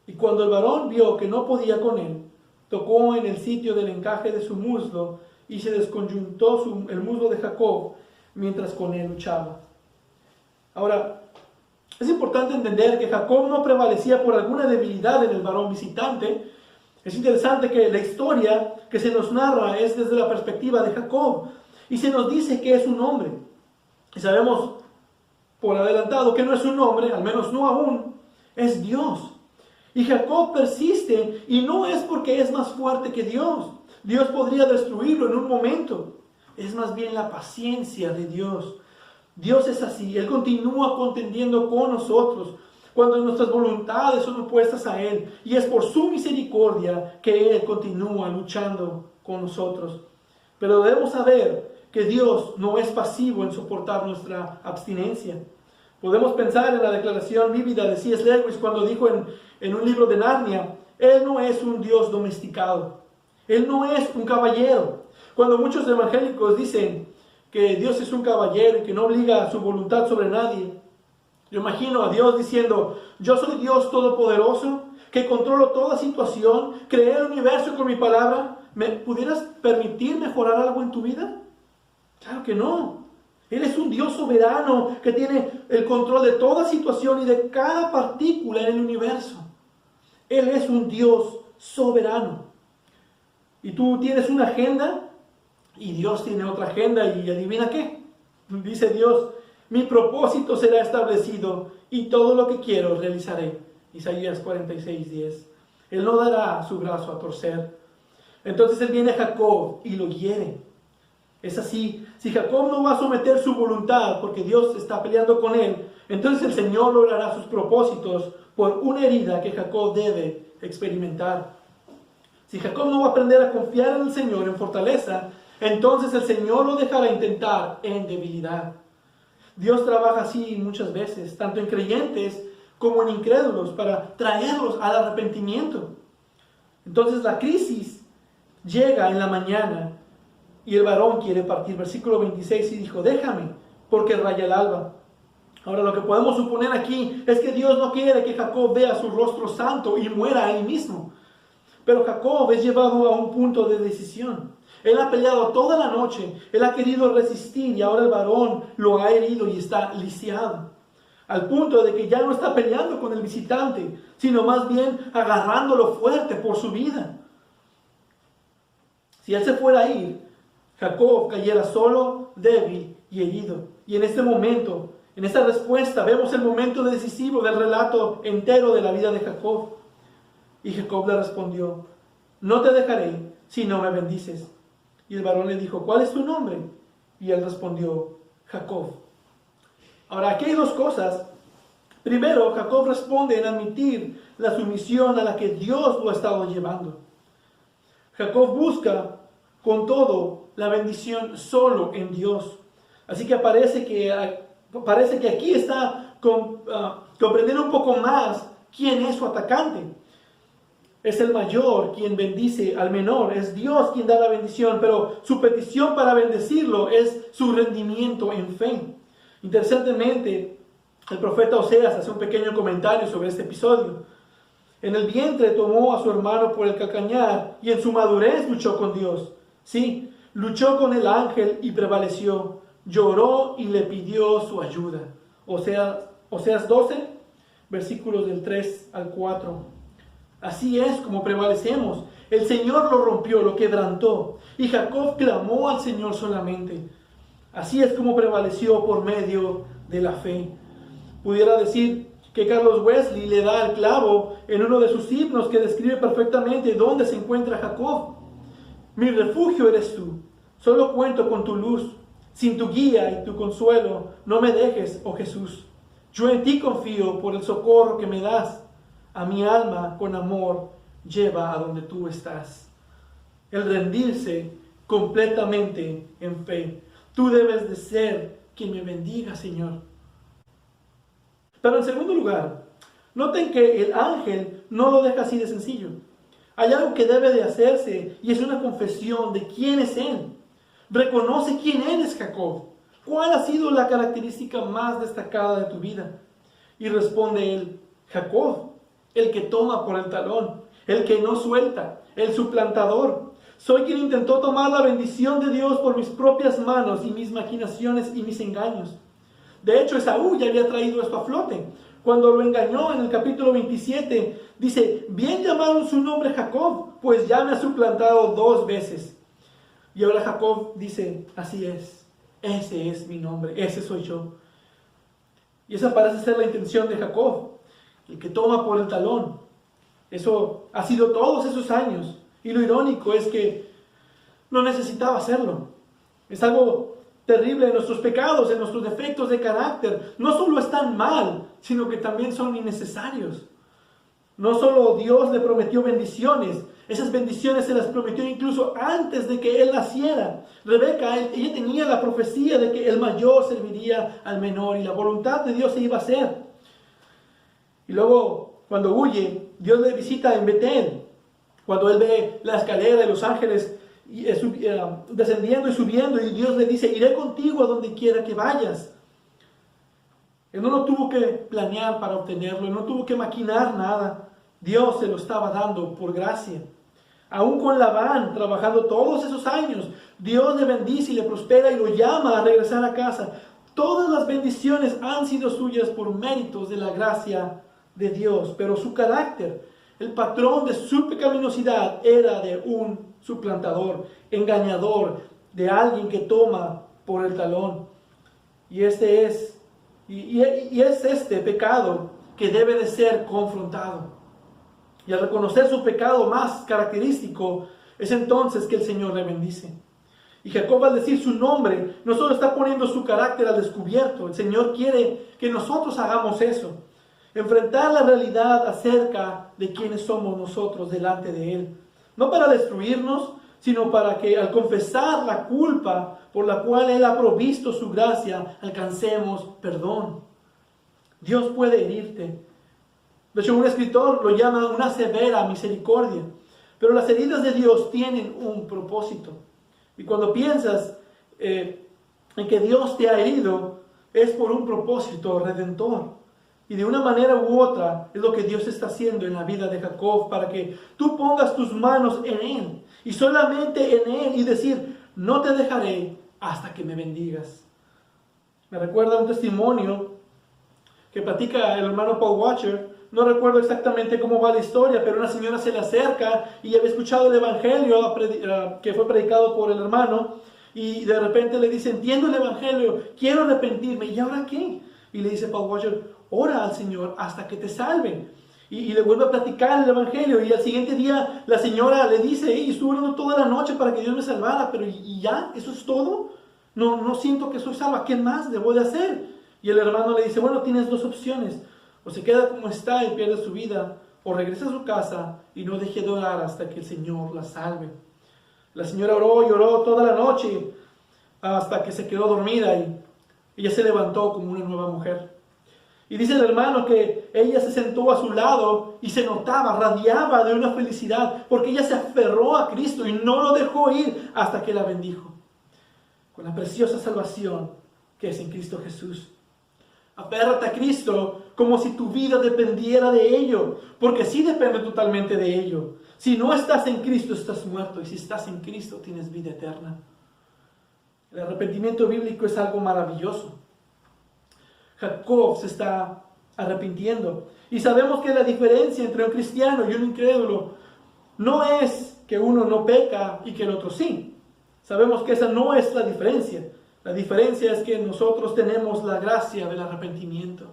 Speaker 2: Y cuando el varón vio que no podía con él, tocó en el sitio del encaje de su muslo y se desconyuntó el muslo de Jacob mientras con él luchaba. Ahora, es importante entender que Jacob no prevalecía por alguna debilidad en el varón visitante. Es interesante que la historia que se nos narra es desde la perspectiva de Jacob. Y se nos dice que es un hombre. Y sabemos por adelantado que no es un hombre, al menos no aún, es Dios. Y Jacob persiste, y no es porque es más fuerte que Dios. Dios podría destruirlo en un momento. Es más bien la paciencia de Dios. Dios es así. Él continúa contendiendo con nosotros cuando nuestras voluntades son opuestas a Él. Y es por su misericordia que Él continúa luchando con nosotros. Pero debemos saber que Dios no es pasivo en soportar nuestra abstinencia. Podemos pensar en la declaración vívida de C.S. Lewis cuando dijo en un libro de Narnia: Él no es un Dios domesticado. Él no es un caballero. Cuando muchos evangélicos dicen que Dios es un caballero y que no obliga su voluntad sobre nadie, Yo imagino a Dios diciendo, yo soy Dios todopoderoso, que controlo toda situación, creé el universo con mi palabra. ¿Me pudieras permitir mejorar algo en tu vida? Claro que no. Él es un Dios soberano que tiene el control de toda situación y de cada partícula en el universo. Él es un Dios soberano. Y tú tienes una agenda y Dios tiene otra agenda, y adivina qué. Dice Dios, mi propósito será establecido y todo lo que quiero realizaré. Isaías 46:10. Él no dará su brazo a torcer. Entonces él viene a Jacob y lo hiere. Es así, si Jacob no va a someter su voluntad porque Dios está peleando con él, entonces el Señor logrará sus propósitos por una herida que Jacob debe experimentar. Si Jacob no va a aprender a confiar en el Señor en fortaleza, entonces el Señor lo dejará intentar en debilidad. Dios trabaja así muchas veces, tanto en creyentes como en incrédulos, para traerlos al arrepentimiento. Entonces la crisis llega en la mañana y el varón quiere partir. Versículo 26, y dijo, déjame, porque raya el alba. Ahora lo que podemos suponer aquí es que Dios no quiere que Jacob vea su rostro santo y muera ahí mismo. Pero Jacob es llevado a un punto de decisión. Él ha peleado toda la noche, él ha querido resistir y ahora el varón lo ha herido y está lisiado. Al punto de que ya no está peleando con el visitante, sino más bien agarrándolo fuerte por su vida. Si él se fuera a ir, Jacob cayera solo, débil y herido. Y en este momento, en esta respuesta, vemos el momento decisivo del relato entero de la vida de Jacob. Y Jacob le respondió, no te dejaré si no me bendices. Y el varón le dijo, ¿cuál es tu nombre? Y él respondió, Jacob. Ahora, aquí hay dos cosas. Primero, Jacob responde en admitir la sumisión a la que Dios lo ha estado llevando. Jacob busca con todo la bendición solo en Dios. Así que parece que aquí está comprendiendo un poco más quién es su atacante. Es el mayor quien bendice al menor, es Dios quien da la bendición, pero su petición para bendecirlo es su rendimiento en fe. Interesantemente, el profeta Oseas hace un pequeño comentario sobre este episodio. En el vientre tomó a su hermano por el calcañar y en su madurez luchó con Dios. Sí, luchó con el ángel y prevaleció. Lloró y le pidió su ayuda. Oseas 12, versículos del 3 al 4. Así es como prevalecemos. El Señor lo rompió, lo quebrantó. Y Jacob clamó al Señor solamente. Así es como prevaleció por medio de la fe. Pudiera decir que Carlos Wesley le da el clavo en uno de sus himnos que describe perfectamente dónde se encuentra Jacob. Mi refugio eres tú. Solo cuento con tu luz. Sin tu guía y tu consuelo, no me dejes, oh Jesús. Yo en ti confío por el socorro que me das. A mi alma con amor lleva a donde tú estás. El rendirse completamente en fe. Tú debes de ser quien me bendiga, Señor. Pero en segundo lugar, noten que el ángel no lo deja así de sencillo. Hay algo que debe de hacerse y es una confesión de quién es él. Reconoce quién eres, Jacob. ¿Cuál ha sido la característica más destacada de tu vida? Y responde él, Jacob, el que toma por el talón, el que no suelta, el suplantador. Soy quien intentó tomar la bendición de Dios por mis propias manos y mis maquinaciones y mis engaños. De hecho, Esaú ya había traído esto a flote. Cuando lo engañó en el capítulo 27, dice, bien llamaron su nombre Jacob, pues ya me ha suplantado 2 veces. Y ahora Jacob dice, así es, ese es mi nombre, ese soy yo. Y esa parece ser la intención de Jacob, el que toma por el talón. Eso ha sido todos esos años. Y lo irónico es que no necesitaba hacerlo. Es algo terrible en nuestros pecados, en nuestros defectos de carácter. No solo están mal, sino que también son innecesarios. No solo Dios le prometió bendiciones, esas bendiciones se las prometió incluso antes de que él naciera. Rebeca, ella tenía la profecía de que el mayor serviría al menor y la voluntad de Dios se iba a hacer. Y luego, cuando huye, Dios le visita en Betel. Cuando él ve la escalera de los ángeles descendiendo y subiendo, y Dios le dice, iré contigo a donde quiera que vayas. Él no lo tuvo que planear para obtenerlo, él no tuvo que maquinar nada. Dios se lo estaba dando por gracia. Aún con Labán, trabajando todos esos años, Dios le bendice y le prospera y lo llama a regresar a casa. Todas las bendiciones han sido suyas por méritos de la gracia de Dios, pero su carácter, el patrón de su pecaminosidad era de un suplantador, engañador, de alguien que toma por el talón. Y es este pecado que debe de ser confrontado. Y al reconocer su pecado más característico, es entonces que el Señor le bendice. Y Jacob, al decir su nombre, no solo está poniendo su carácter al descubierto, el Señor quiere que nosotros hagamos eso. Enfrentar la realidad acerca de quiénes somos nosotros delante de Él. No para destruirnos, sino para que al confesar la culpa por la cual Él ha provisto su gracia, alcancemos perdón. Dios puede herirte. De hecho, un escritor lo llama una severa misericordia. Pero las heridas de Dios tienen un propósito. Y cuando piensas en que Dios te ha herido, es por un propósito redentor. Y de una manera u otra es lo que Dios está haciendo en la vida de Jacob, para que tú pongas tus manos en Él y solamente en Él, y decir: no te dejaré hasta que me bendigas. Me recuerda un testimonio que platica el hermano Paul Washer. No recuerdo exactamente cómo va la historia, pero una señora se le acerca y había escuchado el evangelio que fue predicado por el hermano, y de repente le dice: entiendo el evangelio, quiero arrepentirme, ¿y ahora qué? Y le dice Paul Washer: ora al Señor hasta que te salven. Y le vuelve a platicar el evangelio, y al siguiente día la señora le dice: estuve orando toda la noche para que Dios me salvara, pero ¿y ya? ¿Eso es todo? No siento que soy salva, ¿qué más debo de hacer? Y el hermano le dice: bueno, tienes dos opciones. O se queda como está y pierde su vida, o regresa a su casa y no deje de orar hasta que el Señor la salve. La señora oró y oró toda la noche hasta que se quedó dormida, y ella se levantó como una nueva mujer. Y dice el hermano que ella se sentó a su lado y se notaba, radiaba de una felicidad, porque ella se aferró a Cristo y no lo dejó ir hasta que la bendijo con la preciosa salvación que es en Cristo Jesús. Aférrate a Cristo como si tu vida dependiera de ello, porque sí depende totalmente de ello. Si no estás en Cristo, estás muerto, y si estás en Cristo, tienes vida eterna. El arrepentimiento bíblico es algo maravilloso. Jacob se está arrepintiendo, y sabemos que la diferencia entre un cristiano y un incrédulo no es que uno no peca y que el otro sí. Sabemos que esa no es la diferencia. La diferencia es que nosotros tenemos la gracia del arrepentimiento.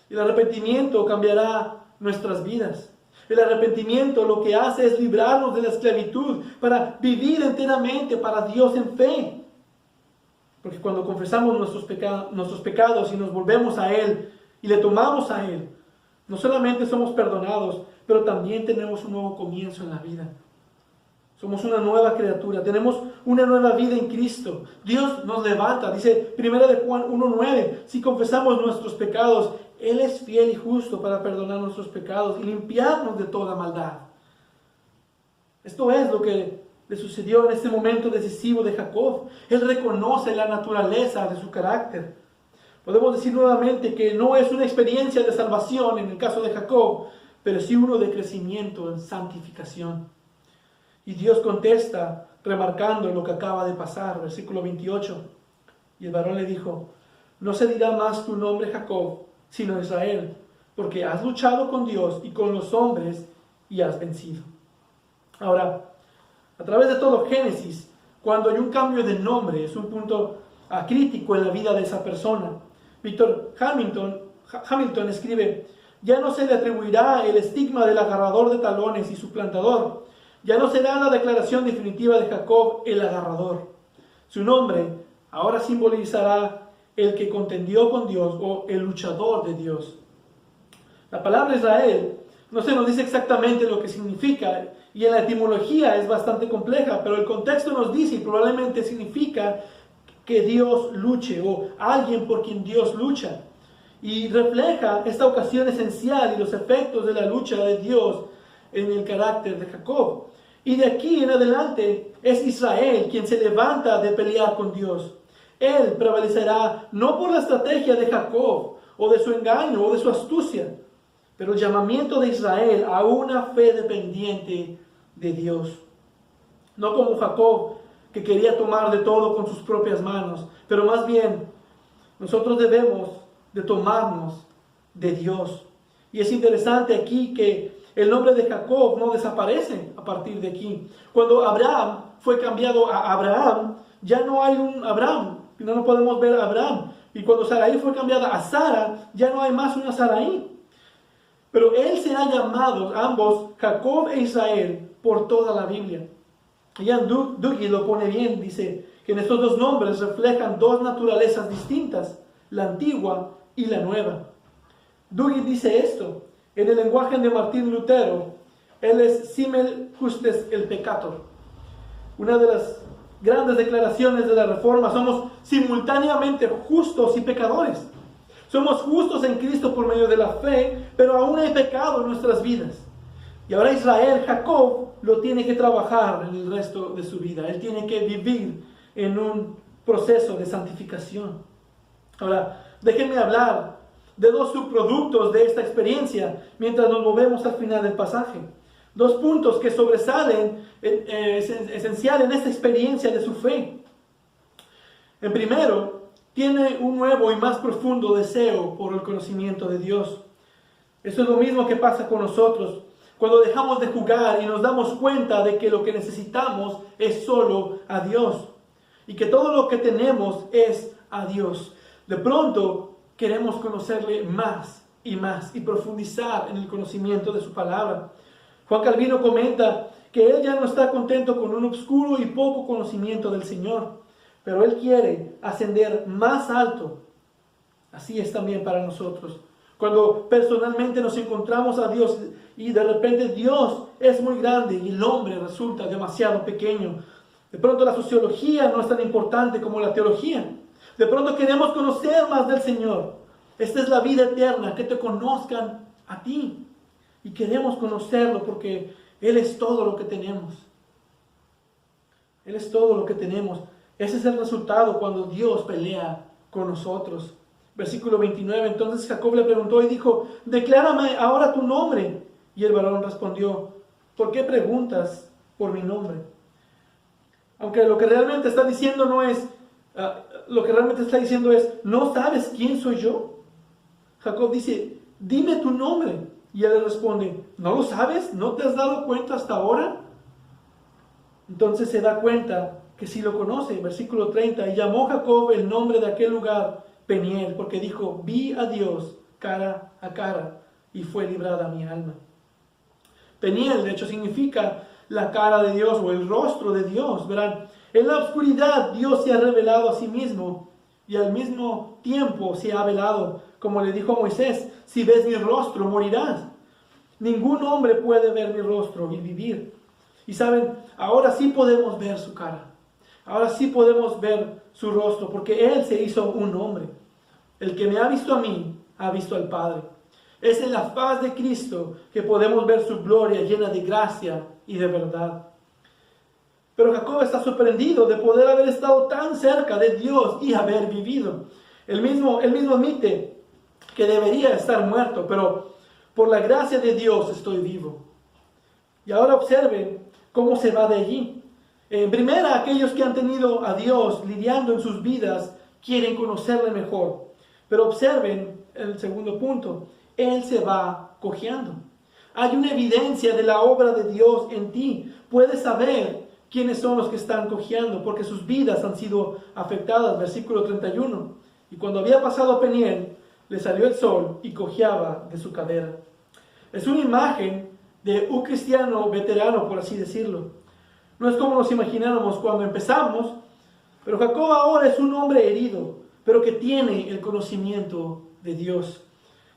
Speaker 2: El arrepentimiento cambiará nuestras vidas. El arrepentimiento lo que hace es librarnos de la esclavitud para vivir enteramente para Dios en fe. Porque cuando confesamos nuestros pecados y nos volvemos a Él y le tomamos a Él, no solamente somos perdonados, pero también tenemos un nuevo comienzo en la vida. Somos una nueva criatura, tenemos una nueva vida en Cristo. Dios nos levanta, dice 1 de Juan 1:9, si confesamos nuestros pecados, Él es fiel y justo para perdonar nuestros pecados y limpiarnos de toda maldad. Esto es lo que le sucedió en este momento decisivo de Jacob. Él reconoce la naturaleza de su carácter. Podemos decir nuevamente que no es una experiencia de salvación en el caso de Jacob, pero sí uno de crecimiento en santificación. Y Dios contesta remarcando lo que acaba de pasar, versículo 28. Y el varón le dijo: no se dirá más tu nombre Jacob, sino Israel, porque has luchado con Dios y con los hombres y has vencido. Ahora, a través de todo Génesis, cuando hay un cambio de nombre, es un punto crítico en la vida de esa persona. Víctor Hamilton escribe: ya no se le atribuirá el estigma del agarrador de talones y suplantador. Ya no será la declaración definitiva de Jacob el agarrador. Su nombre ahora simbolizará el que contendió con Dios, o el luchador de Dios. La palabra Israel no se nos dice exactamente lo que significa, y en la etimología es bastante compleja, pero el contexto nos dice, y probablemente significa que Dios luche, o alguien por quien Dios lucha. Y refleja esta ocasión esencial y los efectos de la lucha de Dios en el carácter de Jacob. Y de aquí en adelante es Israel quien se levanta de pelear con Dios. Él prevalecerá no por la estrategia de Jacob o de su engaño, o de su astucia, pero el llamamiento de Israel a una fe dependiente de Dios. No como Jacob, que quería tomar de todo con sus propias manos, pero más bien nosotros debemos de tomarnos de Dios. Y es interesante aquí que el nombre de Jacob no desaparece a partir de aquí. Cuando Abraham fue cambiado a Abraham, ya no hay un Abraham, no podemos ver a Abraham. Y cuando Sarai fue cambiada a Sara, ya no hay más una Sarai. Pero él será llamado, ambos, Jacob e Israel, por toda la Biblia. Ian Duggee lo pone bien, dice que en estos dos nombres reflejan dos naturalezas distintas, la antigua y la nueva. Duggee dice esto, en el lenguaje de Martín Lutero, él es simul justus el peccator. Una de las grandes declaraciones de la Reforma, somos simultáneamente justos y pecadores. Somos justos en Cristo por medio de la fe, pero aún hay pecado en nuestras vidas. Y ahora Israel, Jacob, lo tiene que trabajar en el resto de su vida. Él tiene que vivir en un proceso de santificación. Ahora, déjenme hablar de dos subproductos de esta experiencia mientras nos movemos al final del pasaje. Dos puntos que sobresalen esencial en esta experiencia de su fe. En primero, tiene un nuevo y más profundo deseo por el conocimiento de Dios. Eso es lo mismo que pasa con nosotros cuando dejamos de jugar y nos damos cuenta de que lo que necesitamos es solo a Dios y que todo lo que tenemos es a Dios. De pronto queremos conocerle más y profundizar en el conocimiento de su palabra. Juan Calvino comenta que él ya no está contento con un oscuro y poco conocimiento del Señor, pero él quiere ascender más alto. Así es también para nosotros. Cuando personalmente nos encontramos a Dios y de repente Dios es muy grande y el hombre resulta demasiado pequeño. De pronto la sociología no es tan importante como la teología. De pronto queremos conocer más del Señor. Esta es la vida eterna, que te conozcan a ti. Y queremos conocerlo porque Él es todo lo que tenemos. Él es todo lo que tenemos. Ese es el resultado cuando Dios pelea con nosotros. Versículo 29, entonces Jacob le preguntó y dijo, declárame ahora tu nombre. Y el varón respondió, ¿por qué preguntas por mi nombre? Aunque lo que realmente está diciendo no es, ¿no sabes quién soy yo? Jacob dice, dime tu nombre. Y él le responde, ¿no lo sabes? ¿No te has dado cuenta hasta ahora? Entonces se da cuenta que sí lo conoce. Versículo 30, y llamó Jacob el nombre de aquel lugar Peniel, porque dijo, vi a Dios cara a cara y fue librada mi alma. Peniel, de hecho, significa la cara de Dios o el rostro de Dios. Verán, en la oscuridad Dios se ha revelado a sí mismo y al mismo tiempo se ha velado, como le dijo a Moisés, si ves mi rostro morirás. Ningún hombre puede ver mi rostro y vivir. Y saben, ahora sí podemos ver su cara. Ahora sí podemos ver su rostro, porque Él se hizo un hombre. El que me ha visto a mí, ha visto al Padre. Es en la faz de Cristo que podemos ver su gloria llena de gracia y de verdad. Pero Jacob está sorprendido de poder haber estado tan cerca de Dios y haber vivido. Él mismo admite que debería estar muerto, pero por la gracia de Dios estoy vivo. Y ahora observen cómo se va de allí. En primera, aquellos que han tenido a Dios lidiando en sus vidas quieren conocerle mejor. Pero observen el segundo punto. Él se va cojeando. Hay una evidencia de la obra de Dios en ti. Puedes saber quiénes son los que están cojeando porque sus vidas han sido afectadas. Versículo 31. Y cuando había pasado a Peniel, le salió el sol y cojeaba de su cadera. Es una imagen de un cristiano veterano, por así decirlo. No es como nos imaginábamos cuando empezamos, pero Jacob ahora es un hombre herido, pero que tiene el conocimiento de Dios.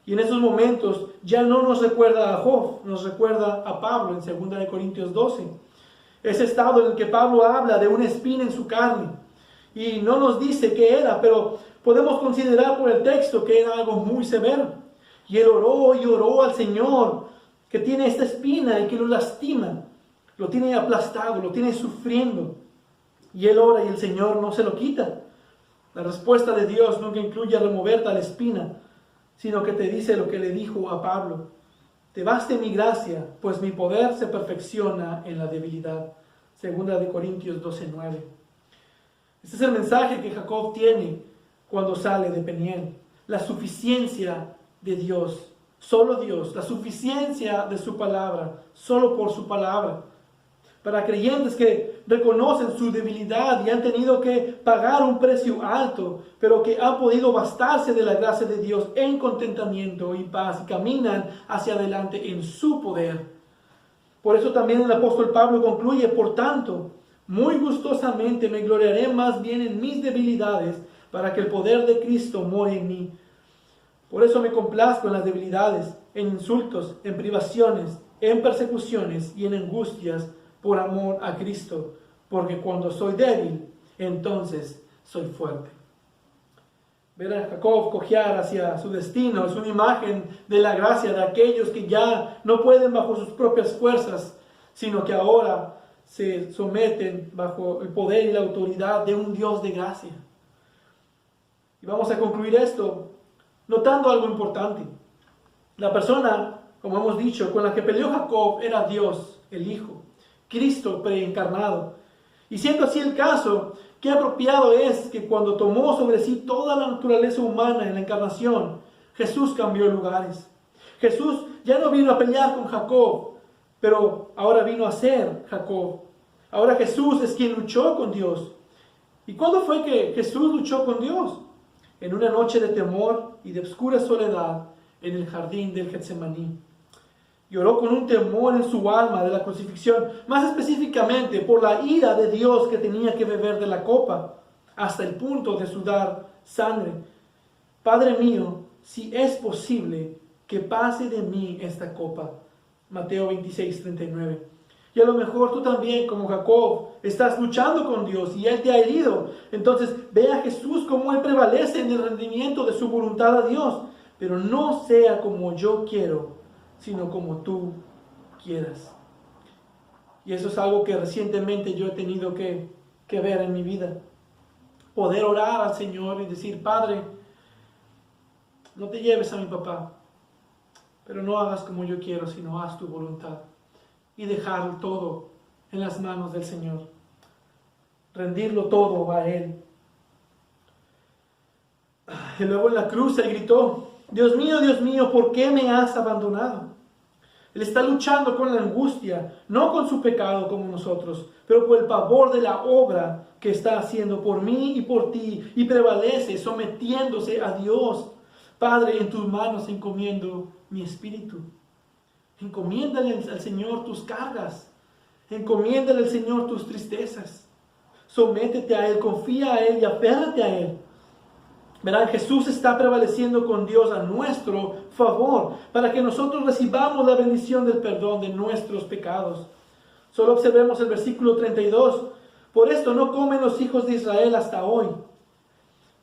Speaker 2: Y en esos momentos ya no nos recuerda a Job, nos recuerda a Pablo en 2 Corintios 12. Ese estado en el que Pablo habla de una espina en su carne. Y no nos dice qué era, pero podemos considerar por el texto que era algo muy severo. Y él oró y oró al Señor, que tiene esta espina y que lo lastima. Lo tiene aplastado, lo tiene sufriendo. Y él ora y el Señor no se lo quita. La respuesta de Dios nunca incluye remover tal espina, sino que te dice lo que le dijo a Pablo: te baste mi gracia, pues mi poder se perfecciona en la debilidad. Segunda de Corintios 12:9. Este es el mensaje que Jacob tiene cuando sale de Peniel. La suficiencia de Dios, solo Dios, la suficiencia de su palabra, solo por su palabra. Para creyentes que reconocen su debilidad y han tenido que pagar un precio alto, pero que han podido bastarse de la gracia de Dios en contentamiento y paz y caminan hacia adelante en su poder. Por eso también el apóstol Pablo concluye: por tanto, muy gustosamente me gloriaré más bien en mis debilidades, para que el poder de Cristo more en mí. Por eso me complazco en las debilidades, en insultos, en privaciones, en persecuciones y en angustias, por amor a Cristo, porque cuando soy débil, entonces soy fuerte. Ver a Jacob cojear hacia su destino es una imagen de la gracia de aquellos que ya no pueden bajo sus propias fuerzas, sino que ahora se someten bajo el poder y la autoridad de un Dios de gracia. Y vamos a concluir esto notando algo importante. La persona, como hemos dicho, con la que peleó Jacob era Dios, el Hijo, Cristo preencarnado. Y siendo así el caso, qué apropiado es que cuando tomó sobre sí toda la naturaleza humana en la encarnación, Jesús cambió lugares. Jesús ya no vino a pelear con Jacob, pero ahora vino a ser Jacob. Ahora Jesús es quien luchó con Dios. ¿Y cuándo fue que Jesús luchó con Dios? En una noche de temor y de oscura soledad en el jardín del Getsemaní. Lloró con un temor en su alma de la crucifixión, más específicamente por la ira de Dios que tenía que beber de la copa, hasta el punto de sudar sangre. Padre mío, si es posible, que pase de mí esta copa. Mateo 26:39. Y a lo mejor tú también, como Jacob, estás luchando con Dios y Él te ha herido. Entonces ve a Jesús como Él prevalece en el rendimiento de su voluntad a Dios. Pero no sea como yo quiero, sino como tú quieras. Y eso es algo que recientemente yo he tenido que ver en mi vida. Poder orar al Señor y decir: Padre, no te lleves a mi papá, pero no hagas como yo quiero, sino haz tu voluntad. Y dejar todo en las manos del Señor. Rendirlo todo a Él. Y luego en la cruz Él gritó: Dios mío, ¿por qué me has abandonado? Él está luchando con la angustia, no con su pecado como nosotros, pero por el pavor de la obra que está haciendo por mí y por ti, y prevalece sometiéndose a Dios. Padre, en tus manos encomiendo mi espíritu. Encomiéndale al Señor tus cargas, encomiéndale al Señor tus tristezas. Sométete a Él, confía a Él y aférrate a Él. Verán, Jesús está prevaleciendo con Dios a nuestro favor para que nosotros recibamos la bendición del perdón de nuestros pecados. Solo observemos el versículo 32. Por esto no comen los hijos de Israel hasta hoy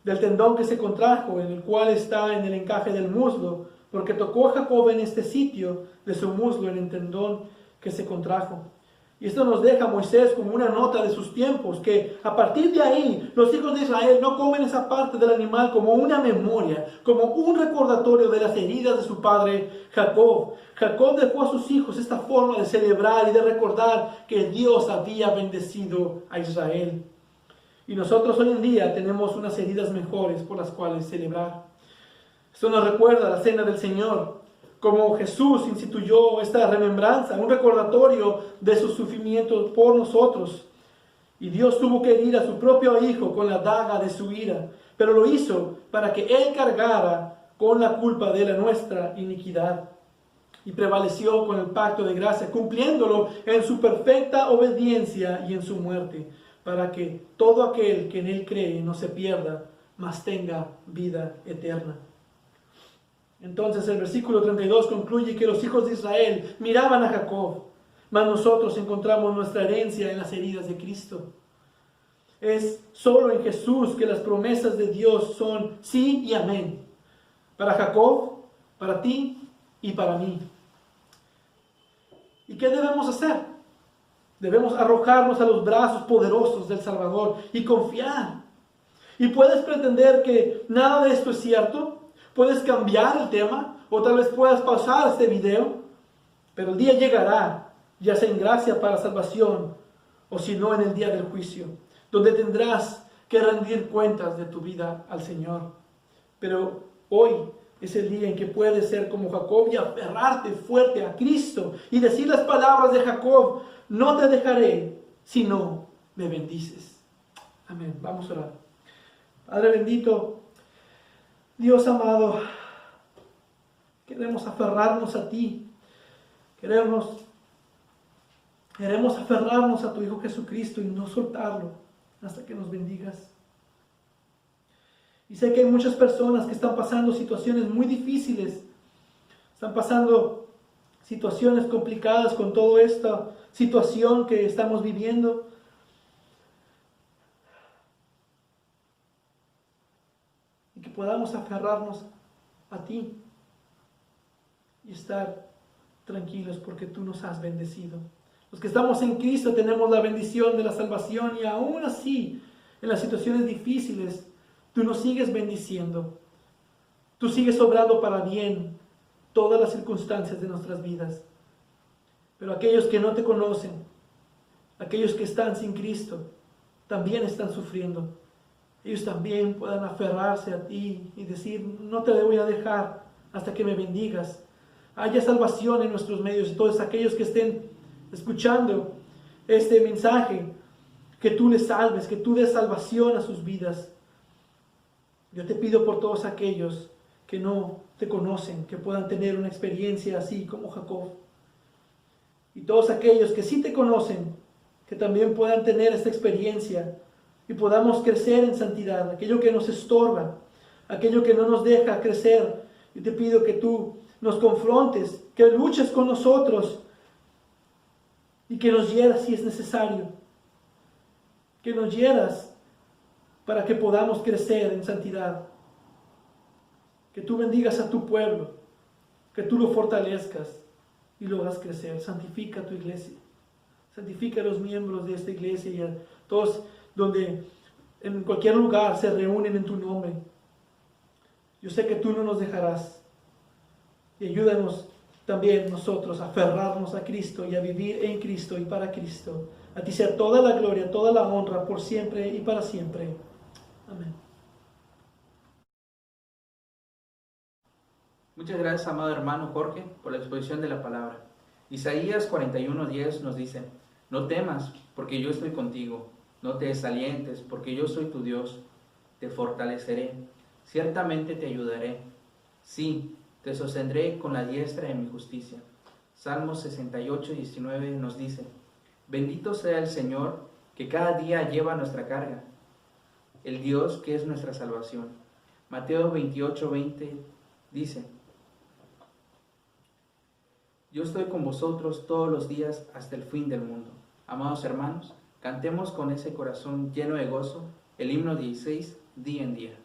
Speaker 2: del tendón que se contrajo, en el cual está en el encaje del muslo, porque tocó a Jacob en este sitio de su muslo en el tendón que se contrajo. Y esto nos deja Moisés como una nota de sus tiempos, que a partir de ahí los hijos de Israel no comen esa parte del animal como una memoria, como un recordatorio de las heridas de su padre Jacob. Jacob dejó a sus hijos esta forma de celebrar y de recordar que Dios había bendecido a Israel. Y nosotros hoy en día tenemos unas heridas mejores por las cuales celebrar. Esto nos recuerda la cena del Señor, como Jesús instituyó esta remembranza, un recordatorio de sus sufrimientos por nosotros. Y Dios tuvo que herir a su propio Hijo con la daga de su ira, pero lo hizo para que Él cargara con la culpa de nuestra iniquidad. Y prevaleció con el pacto de gracia, cumpliéndolo en su perfecta obediencia y en su muerte, para que todo aquel que en Él cree no se pierda, mas tenga vida eterna. Entonces el versículo 32 concluye que los hijos de Israel miraban a Jacob, mas nosotros encontramos nuestra herencia en las heridas de Cristo. Es solo en Jesús que las promesas de Dios son sí y amén. Para Jacob, para ti y para mí. ¿Y qué debemos hacer? Debemos arrojarnos a los brazos poderosos del Salvador y confiar. ¿Y puedes pretender que nada de esto es cierto? Puedes cambiar el tema o tal vez puedas pausar este video, pero el día llegará, ya sea en gracia para salvación o si no en el día del juicio, donde tendrás que rendir cuentas de tu vida al Señor. Pero hoy es el día en que puedes ser como Jacob y aferrarte fuerte a Cristo y decir las palabras de Jacob: no te dejaré si no me bendices. Amén. Vamos a orar. Padre bendito, Dios amado, queremos aferrarnos a ti. Queremos aferrarnos a tu Hijo Jesucristo y no soltarlo hasta que nos bendigas. Y sé que hay muchas personas que están pasando situaciones muy difíciles, están pasando situaciones complicadas con toda esta situación que estamos viviendo. Y que podamos aferrarnos a ti y estar tranquilos porque tú nos has bendecido. Los que estamos en Cristo tenemos la bendición de la salvación y aún así, en las situaciones difíciles, tú nos sigues bendiciendo. Tú sigues obrando para bien todas las circunstancias de nuestras vidas. Pero aquellos que no te conocen, aquellos que están sin Cristo, también están sufriendo. Ellos también puedan aferrarse a ti y decir: no te voy a dejar hasta que me bendigas. Haya salvación en nuestros medios y todos aquellos que estén escuchando este mensaje, que tú les salves, que tú des salvación a sus vidas. Yo te pido por todos aquellos que no te conocen, que puedan tener una experiencia así como Jacob. Y todos aquellos que sí te conocen, que también puedan tener esta experiencia y podamos crecer en santidad, aquello que nos estorba, aquello que no nos deja crecer. Yo te pido que tú nos confrontes, que luches con nosotros y que nos hieras si es necesario, que nos hieras para que podamos crecer en santidad. Que tú bendigas a tu pueblo, que tú lo fortalezcas y lo hagas crecer. Santifica tu iglesia, santifica a los miembros de esta iglesia y a todos donde en cualquier lugar se reúnen en tu nombre. Yo sé que tú no nos dejarás. Y ayúdanos también nosotros a aferrarnos a Cristo y a vivir en Cristo y para Cristo. A ti sea toda la gloria, toda la honra por siempre y para siempre. Amén.
Speaker 1: Muchas gracias, amado hermano Jorge, por la exposición de la palabra. Isaías 41:10 nos dice: no temas, porque yo estoy contigo. No te desalientes, porque yo soy tu Dios. Te fortaleceré, ciertamente te ayudaré. Sí, te sostendré con la diestra de mi justicia. Salmos 68:19 nos dice: bendito sea el Señor, que cada día lleva nuestra carga, el Dios que es nuestra salvación. Mateo 28:20 dice: yo estoy con vosotros todos los días hasta el fin del mundo. Amados hermanos, cantemos con ese corazón lleno de gozo el himno 16, día en día.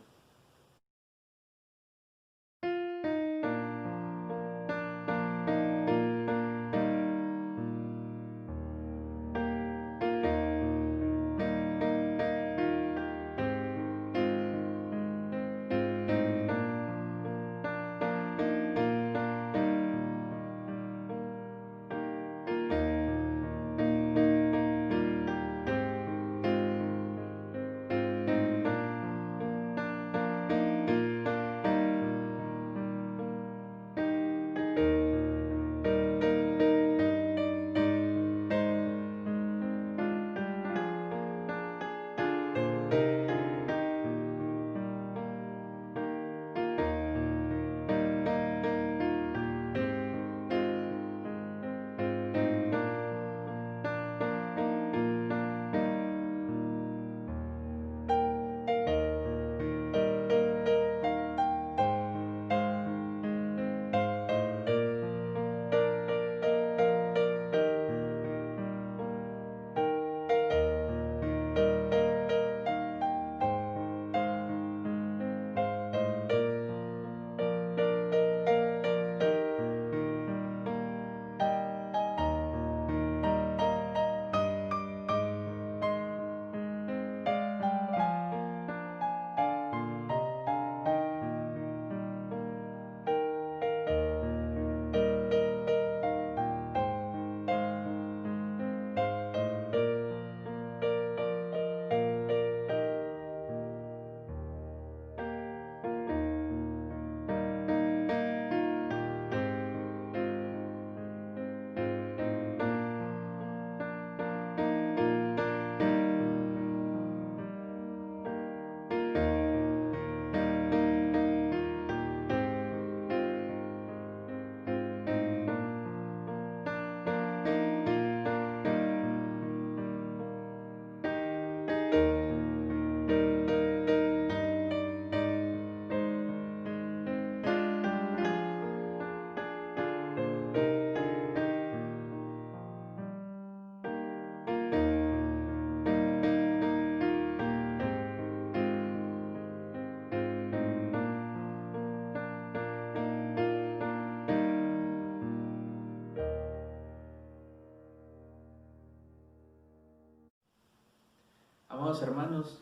Speaker 1: Amados hermanos,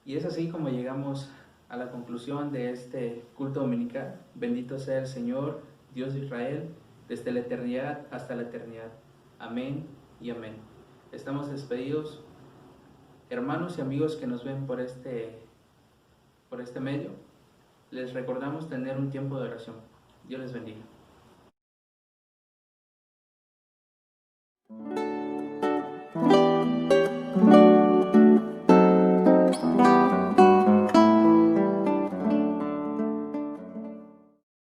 Speaker 1: y es así como llegamos a la conclusión de este culto dominical. Bendito sea el Señor, Dios de Israel, desde la eternidad hasta la eternidad. Amén y amén. Estamos despedidos. Hermanos y amigos que nos ven por este medio, les recordamos tener un tiempo de oración. Dios les bendiga.